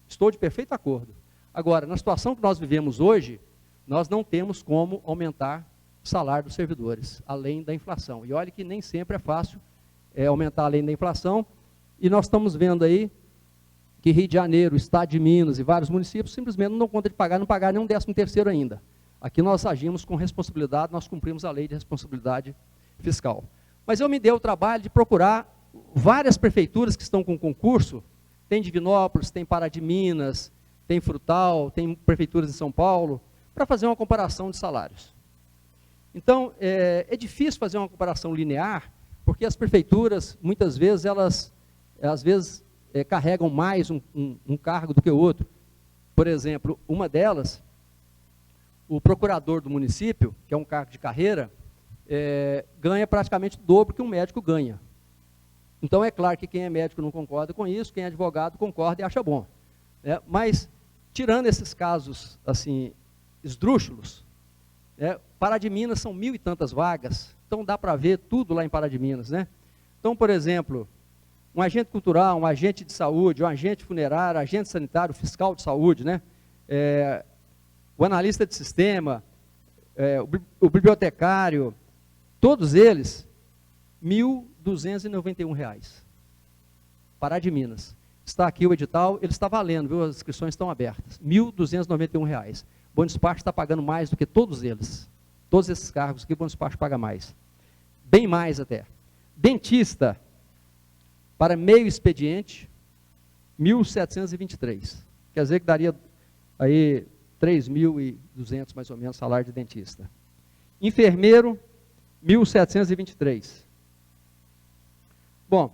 Estou de perfeito acordo. Agora, na situação que nós vivemos hoje, nós não temos como aumentar o salário dos servidores, além da inflação. E olha que nem sempre é fácil aumentar além da inflação, e nós estamos vendo aí que Rio de Janeiro, Estado de Minas e vários municípios simplesmente não dão conta de pagar, não pagaram nem um 13º ainda. Aqui nós agimos com responsabilidade, nós cumprimos a lei de responsabilidade fiscal. Mas eu me dei o trabalho de procurar várias prefeituras que estão com concurso, tem Divinópolis, tem Pará de Minas, tem Frutal, tem prefeituras em São Paulo, para fazer uma comparação de salários. Então, é difícil fazer uma comparação linear, porque as prefeituras, muitas vezes, elas, às vezes, carregam mais um cargo do que o outro. Por exemplo, uma delas, o procurador do município, que é um cargo de carreira, ganha praticamente o dobro que um médico ganha. Então, é claro que quem é médico não concorda com isso, quem é advogado concorda e acha bom. Mas, tirando esses casos, assim, esdrúxulos, Pará de Minas são 1.000 e tantas vagas, então dá para ver tudo lá em Pará de Minas, né? Então, por exemplo, um agente cultural, um agente de saúde, um agente funerário, agente sanitário, fiscal de saúde, né? O analista de sistema, o bibliotecário, todos eles, R$ 1.291. Pará de Minas. Está aqui o edital, ele está valendo, viu? As inscrições estão abertas. R$ 1.291. Bom Despacho está pagando mais do que todos eles. Todos esses cargos aqui, Bom Despacho paga mais. Bem mais até. Dentista, para meio expediente, 1.723. Quer dizer que daria aí 3.200 mais ou menos salário de dentista. Enfermeiro, 1.723. Bom,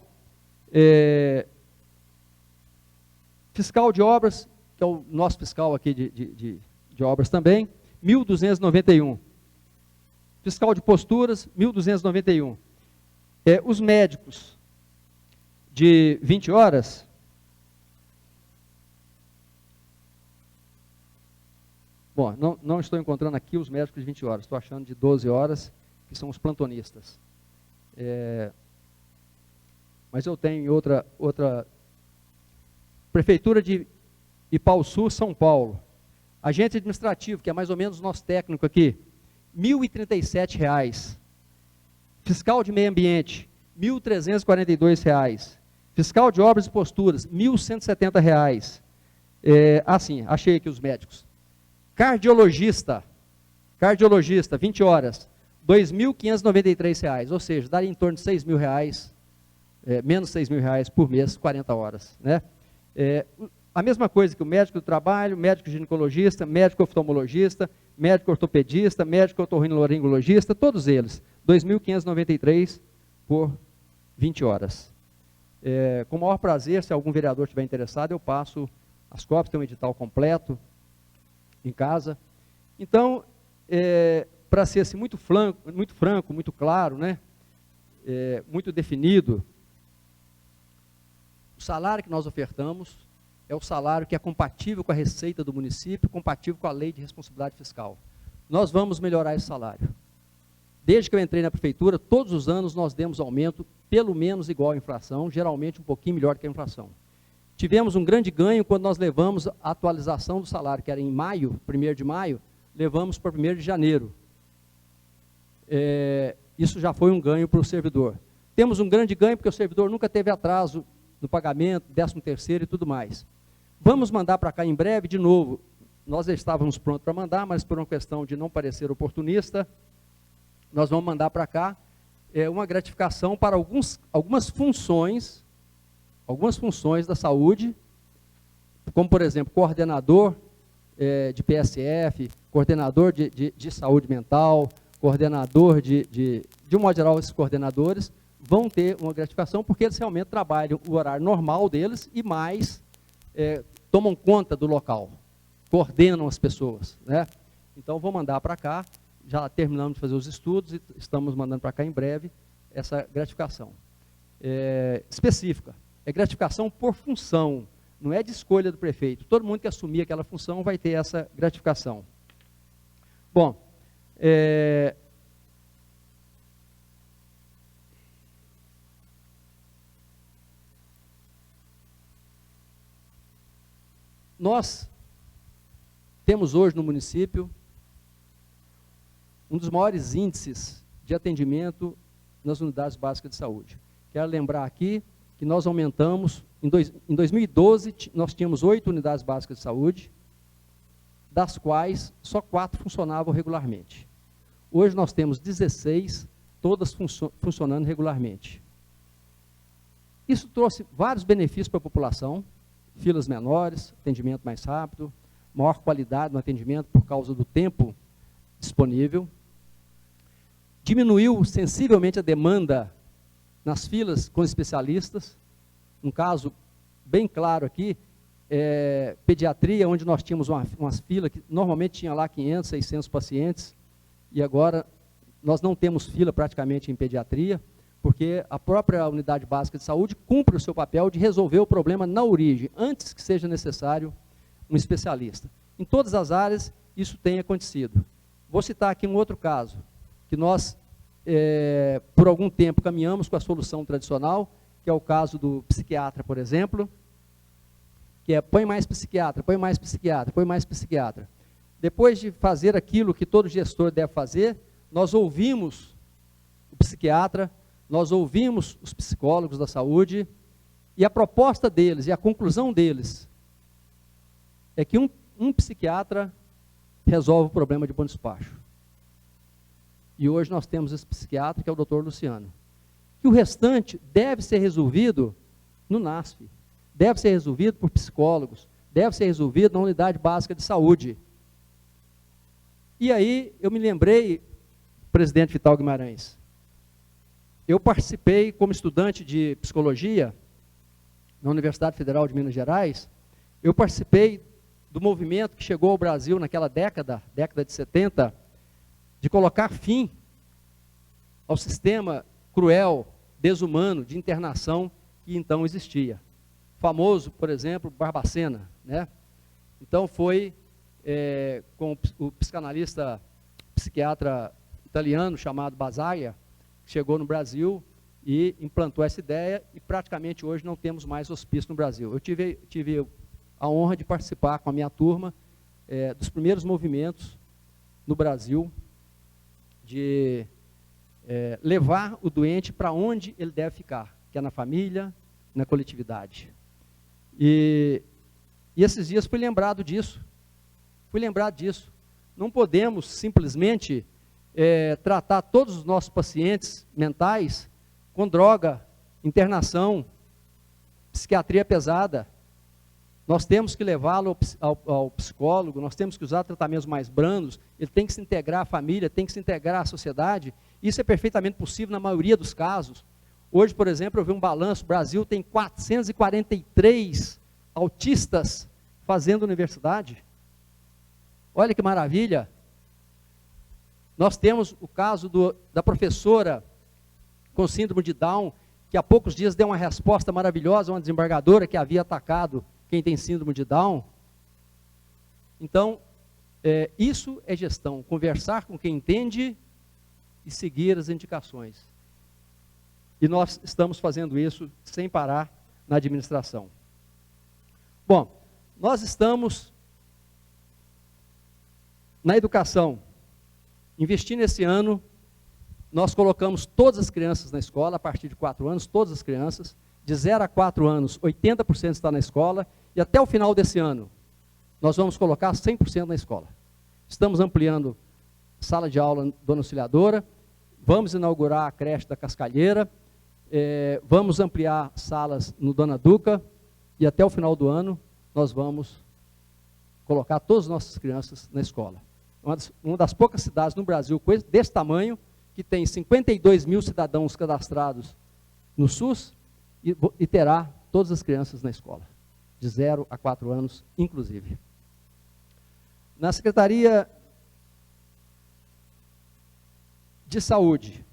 fiscal de obras, que é o nosso fiscal aqui de obras também, 1.291. Fiscal de posturas, 1.291. Os médicos de 20 horas, bom, não estou encontrando aqui os médicos de 20 horas, estou achando de 12 horas, que são os plantonistas. Mas eu tenho outra Prefeitura de Ipauçu, São Paulo. Agente administrativo, que é mais ou menos o nosso técnico aqui, R$ 1.037. Fiscal de meio ambiente, R$ 1.342. Fiscal de obras e posturas, R$ 1.170. Assim, achei aqui os médicos. Cardiologista, 20 horas, R$ 2.593, ou seja, daria em torno de R$ 6.000, menos R$ 6.000 por mês, 40 horas. Né? A mesma coisa que o médico do trabalho, médico ginecologista, médico oftalmologista, médico ortopedista, médico otorrinolaringologista, todos eles, R$ 2.593 por 20 horas. Com o maior prazer, se algum vereador estiver interessado, eu passo as cópias, tem um edital completo em casa. Então, para ser assim, muito franco, muito claro, né? Muito definido, o salário que nós ofertamos é o salário que é compatível com a receita do município, compatível com a lei de responsabilidade fiscal. Nós vamos melhorar esse salário. Desde que eu entrei na prefeitura, todos os anos nós demos aumento, pelo menos igual à inflação, geralmente um pouquinho melhor que a inflação. Tivemos um grande ganho quando nós levamos a atualização do salário, que era em maio, 1º de maio, levamos para 1º de janeiro. Isso já foi um ganho para o servidor. Temos um grande ganho porque o servidor nunca teve atraso no pagamento, 13º e tudo mais. Vamos mandar para cá em breve, de novo, nós já estávamos prontos para mandar, mas por uma questão de não parecer oportunista, nós vamos mandar para cá uma gratificação para algumas funções da saúde, como por exemplo, coordenador de PSF, coordenador de saúde mental, coordenador de um modo geral, esses coordenadores vão ter uma gratificação porque eles realmente trabalham o horário normal deles e mais tomam conta do local, coordenam as pessoas, né? Então, vou mandar para cá, já terminamos de fazer os estudos e estamos mandando para cá em breve essa gratificação. Específica, é gratificação por função, não é de escolha do prefeito. Todo mundo que assumir aquela função vai ter essa gratificação. Bom, nós temos hoje no município um dos maiores índices de atendimento nas unidades básicas de saúde. Quero lembrar aqui que nós aumentamos, em 2012 nós tínhamos 8 unidades básicas de saúde, das quais só 4 funcionavam regularmente. Hoje nós temos 16, todas funcionando regularmente. Isso trouxe vários benefícios para a população, filas menores, atendimento mais rápido, maior qualidade no atendimento por causa do tempo disponível. Diminuiu sensivelmente a demanda nas filas com especialistas. Um caso bem claro aqui, pediatria, onde nós tínhamos umas filas que normalmente tinha lá 500, 600 pacientes, e agora nós não temos fila praticamente em pediatria, porque a própria unidade básica de saúde cumpre o seu papel de resolver o problema na origem, antes que seja necessário um especialista. Em todas as áreas, isso tem acontecido. Vou citar aqui um outro caso, que nós, por algum tempo, caminhamos com a solução tradicional, que é o caso do psiquiatra, por exemplo, que é põe mais psiquiatra, põe mais psiquiatra, põe mais psiquiatra. Depois de fazer aquilo que todo gestor deve fazer, nós ouvimos o psiquiatra, nós ouvimos os psicólogos da saúde, e a proposta deles, e a conclusão deles, é que um psiquiatra resolve o problema de bom despacho. E hoje nós temos esse psiquiatra, que é o Dr. Luciano. E o restante deve ser resolvido no NASF, deve ser resolvido por psicólogos, deve ser resolvido na unidade básica de saúde. E aí eu me lembrei, presidente Vital Guimarães, eu participei como estudante de psicologia na Universidade Federal de Minas Gerais, eu participei do movimento que chegou ao Brasil naquela década de 70, de colocar fim ao sistema cruel, desumano, de internação que então existia. Famoso, por exemplo, Barbacena, né? Então foi com o psicanalista, psiquiatra italiano chamado Basaglia, que chegou no Brasil e implantou essa ideia, e praticamente hoje não temos mais hospício no Brasil. Eu tive a honra de participar com a minha turma dos primeiros movimentos no Brasil de levar o doente para onde ele deve ficar, que é na família, na coletividade. E esses dias fui lembrado disso. Não podemos simplesmente tratar todos os nossos pacientes mentais com droga, internação, psiquiatria pesada. Nós temos que levá-lo ao psicólogo, nós temos que usar tratamentos mais brandos, ele tem que se integrar à família, tem que se integrar à sociedade. Isso é perfeitamente possível na maioria dos casos. Hoje, por exemplo, eu vi um balanço, o Brasil tem 443 autistas fazendo universidade. Olha que maravilha. Nós temos o caso da professora com síndrome de Down, que há poucos dias deu uma resposta maravilhosa a uma desembargadora que havia atacado quem tem síndrome de Down. Então, isso é gestão, conversar com quem entende e seguir as indicações. E nós estamos fazendo isso sem parar na administração. Bom, nós estamos na educação. Investindo esse ano, nós colocamos todas as crianças na escola, a partir de 4 anos, todas as crianças, de 0 a 4 anos, 80% está na escola, e até o final desse ano, nós vamos colocar 100% na escola. Estamos ampliando sala de aula Dona Auxiliadora, vamos inaugurar a creche da Cascalheira, vamos ampliar salas no Dona Duca, e até o final do ano, nós vamos colocar todas as nossas crianças na escola. Uma das poucas cidades no Brasil desse tamanho, que tem 52 mil cidadãos cadastrados no SUS, e terá todas as crianças na escola, de 0 a 4 anos, inclusive. Na Secretaria de Saúde,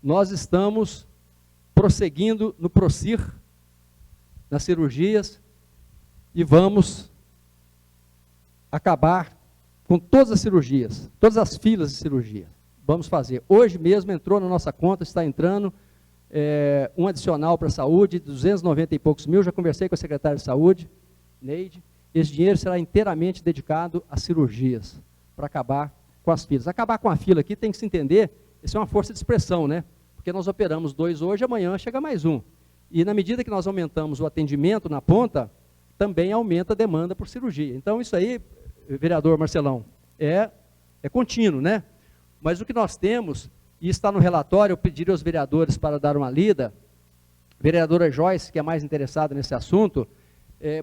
nós estamos prosseguindo no PROCIR, nas cirurgias, e vamos acabar com todas as cirurgias, todas as filas de cirurgia. Vamos fazer. Hoje mesmo entrou na nossa conta, está entrando um adicional para a saúde, 290 e poucos mil, já conversei com a secretária de saúde, Neide, esse dinheiro será inteiramente dedicado a cirurgias, para acabar com as filas. Acabar com a fila aqui tem que se entender, isso é uma força de expressão, né? Porque nós operamos 2 hoje, amanhã chega mais um. E na medida que nós aumentamos o atendimento na ponta, também aumenta a demanda por cirurgia. Então isso aí, vereador Marcelão, é contínuo, né? Mas o que nós temos, e está no relatório, eu pediria aos vereadores para dar uma lida, vereadora Joyce, que é mais interessada nesse assunto,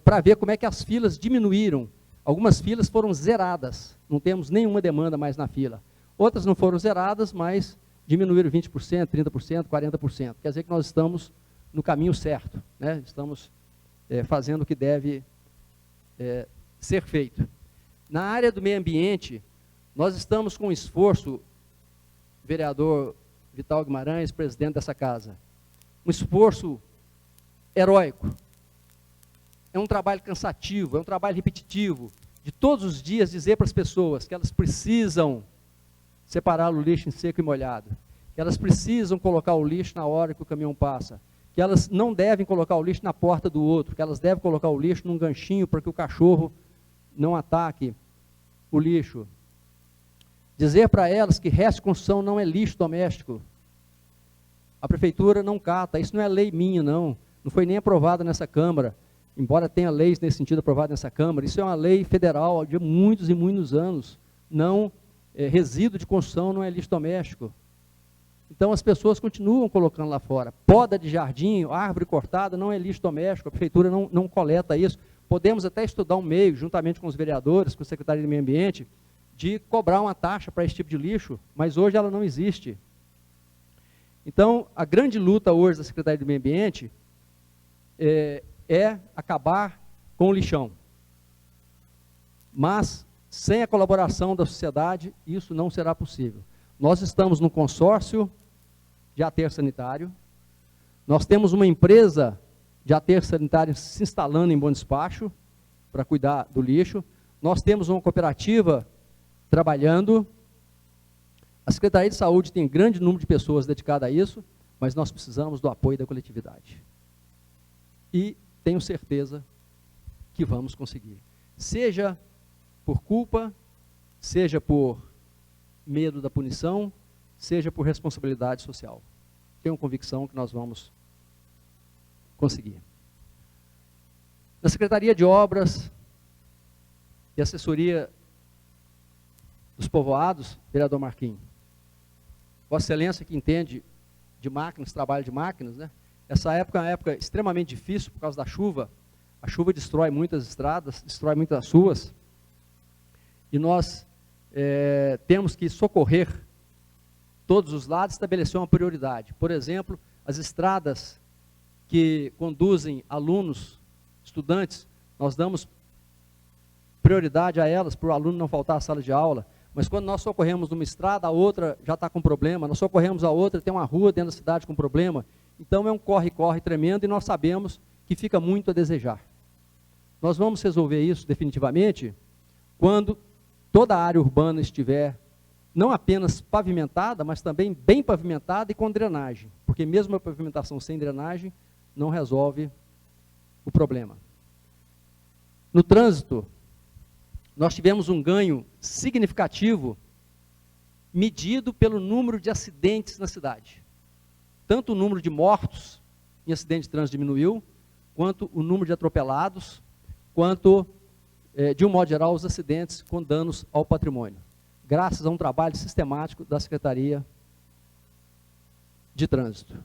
para ver como é que as filas diminuíram. Algumas filas foram zeradas, não temos nenhuma demanda mais na fila. Outras não foram zeradas, mas diminuíram 20%, 30%, 40%. Quer dizer que nós estamos no caminho certo, né? Estamos fazendo o que deve ser feito. Na área do meio ambiente, nós estamos com um esforço, vereador Vital Guimarães, presidente dessa casa, um esforço heróico. É um trabalho cansativo, é um trabalho repetitivo, de todos os dias dizer para as pessoas que elas precisam separar o lixo em seco e molhado, que elas precisam colocar o lixo na hora que o caminhão passa, que elas não devem colocar o lixo na porta do outro, que elas devem colocar o lixo num ganchinho para que o cachorro não ataque o lixo. Dizer para elas que resto de construção não é lixo doméstico. A prefeitura não cata, isso não é lei minha, não foi nem aprovada nessa Câmara, embora tenha leis nesse sentido aprovadas nessa Câmara, isso é uma lei federal de muitos e muitos anos, resíduo de construção não é lixo doméstico. Então as pessoas continuam colocando lá fora. Poda de jardim, árvore cortada não é lixo doméstico, a prefeitura não coleta isso. Podemos até estudar um meio, juntamente com os vereadores, com o secretário de Meio Ambiente, de cobrar uma taxa para esse tipo de lixo, mas hoje ela não existe. Então, a grande luta hoje da Secretaria de Meio Ambiente é acabar com o lixão. Mas, sem a colaboração da sociedade, isso não será possível. Nós estamos no consórcio de aterro sanitário, nós temos uma empresa de aterro sanitário se instalando em Bom Despacho, para cuidar do lixo, nós temos uma cooperativa trabalhando, a Secretaria de Saúde tem grande número de pessoas dedicadas a isso, mas nós precisamos do apoio da coletividade. E tenho certeza que vamos conseguir. Seja por culpa, seja por medo da punição, seja por responsabilidade social. Tenho convicção que nós vamos conseguir. Na Secretaria de Obras e Assessoria dos Povoados, vereador Marquinhos, Vossa Excelência que entende de máquinas, trabalho de máquinas, né? Essa época é uma época extremamente difícil por causa da chuva. A chuva destrói muitas estradas, destrói muitas ruas, e nós temos que socorrer todos os lados, estabelecer uma prioridade. Por exemplo, as estradas que conduzem alunos, estudantes, nós damos prioridade a elas, para o aluno não faltar à sala de aula. Mas quando nós socorremos uma estrada, a outra já está com problema, nós socorremos a outra, tem uma rua dentro da cidade com problema. Então é um corre-corre tremendo e nós sabemos que fica muito a desejar. Nós vamos resolver isso definitivamente quando toda a área urbana estiver não apenas pavimentada, mas também bem pavimentada e com drenagem, porque mesmo a pavimentação sem drenagem não resolve o problema. No trânsito, nós tivemos um ganho significativo medido pelo número de acidentes na cidade. Tanto o número de mortos em acidente de trânsito diminuiu, quanto o número de atropelados, quanto, de um modo geral, os acidentes com danos ao patrimônio, graças a um trabalho sistemático da Secretaria de Trânsito.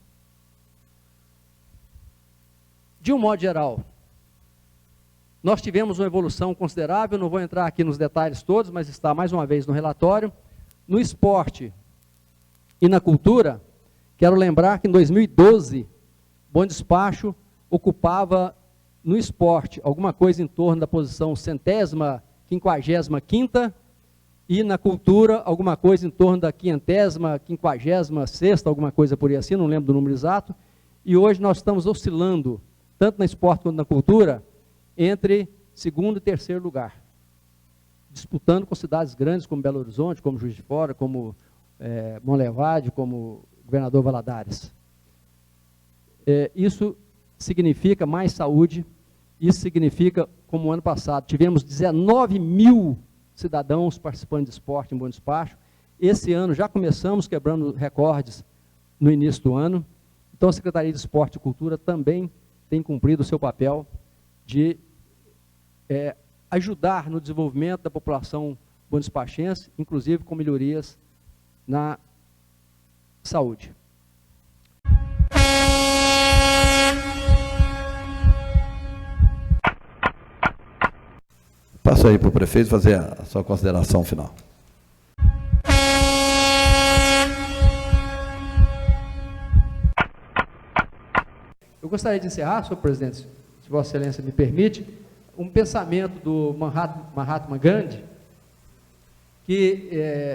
De um modo geral, nós tivemos uma evolução considerável, não vou entrar aqui nos detalhes todos, mas está mais uma vez no relatório. No esporte e na cultura, quero lembrar que em 2012, Bom Despacho ocupava no esporte alguma coisa em torno da posição 150ª, 55ª, e na cultura alguma coisa em torno da 500ª, 56ª, alguma coisa por aí assim, não lembro do número exato, e hoje nós estamos oscilando, tanto no esporte quanto na cultura, entre segundo e terceiro lugar, disputando com cidades grandes como Belo Horizonte, como Juiz de Fora, como Monlevade, como Governador Valadares. Isso significa mais saúde, isso significa, como ano passado, tivemos 19 mil cidadãos participando de esporte em Bom Despacho. Esse ano já começamos quebrando recordes no início do ano. Então a Secretaria de Esporte e Cultura também tem cumprido o seu papel de ajudar no desenvolvimento da população bondespachense, inclusive com melhorias na saúde. Passa aí para o prefeito fazer a sua consideração final. Eu gostaria de encerrar, senhor presidente, se Vossa Excelência me permite, um pensamento do Mahatma Gandhi, que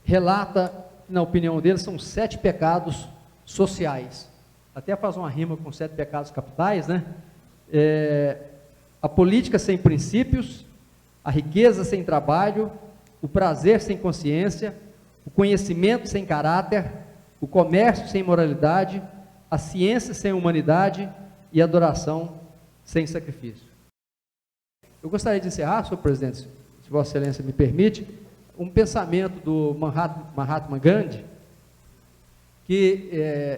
relata, na opinião dele, são 7 pecados sociais. Até faz uma rima com 7 pecados capitais, né? A política sem princípios, a riqueza sem trabalho, o prazer sem consciência, o conhecimento sem caráter, o comércio sem moralidade, a ciência sem humanidade e a adoração sem sacrifício. Eu gostaria de encerrar, senhor presidente, se Vossa Excelência me permite, um pensamento do Mahatma Gandhi, que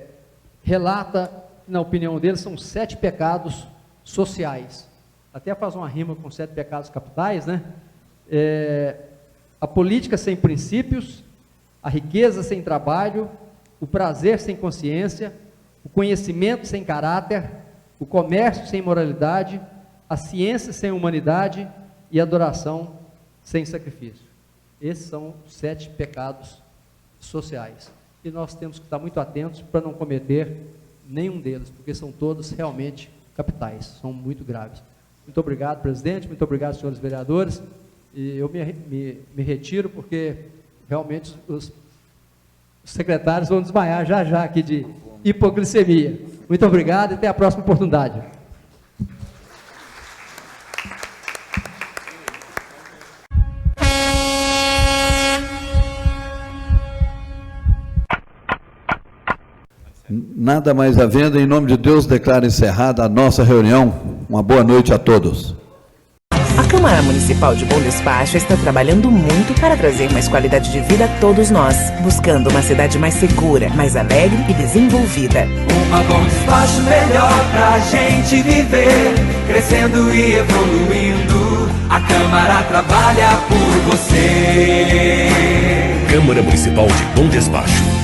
relata, na opinião dele, são 7 pecados sociais. Até faz uma rima com 7 pecados capitais, né? A política sem princípios, a riqueza sem trabalho, o prazer sem consciência, o conhecimento sem caráter, o comércio sem moralidade, a ciência sem humanidade e a adoração sem sacrifício. Esses são os 7 pecados sociais. E nós temos que estar muito atentos para não cometer nenhum deles, porque são todos realmente capitais, são muito graves. Muito obrigado, presidente, muito obrigado, senhores vereadores. E eu me retiro, porque realmente os secretários vão desmaiar já aqui de hipoglicemia. Muito obrigado e até a próxima oportunidade. Nada mais havendo, em nome de Deus, declaro encerrada a nossa reunião. Uma boa noite a todos. A Câmara Municipal de Bom Despacho está trabalhando muito para trazer mais qualidade de vida a todos nós, buscando uma cidade mais segura, mais alegre e desenvolvida. Uma Bom Despacho melhor pra gente viver, crescendo e evoluindo. A Câmara trabalha por você. Câmara Municipal de Bom Despacho.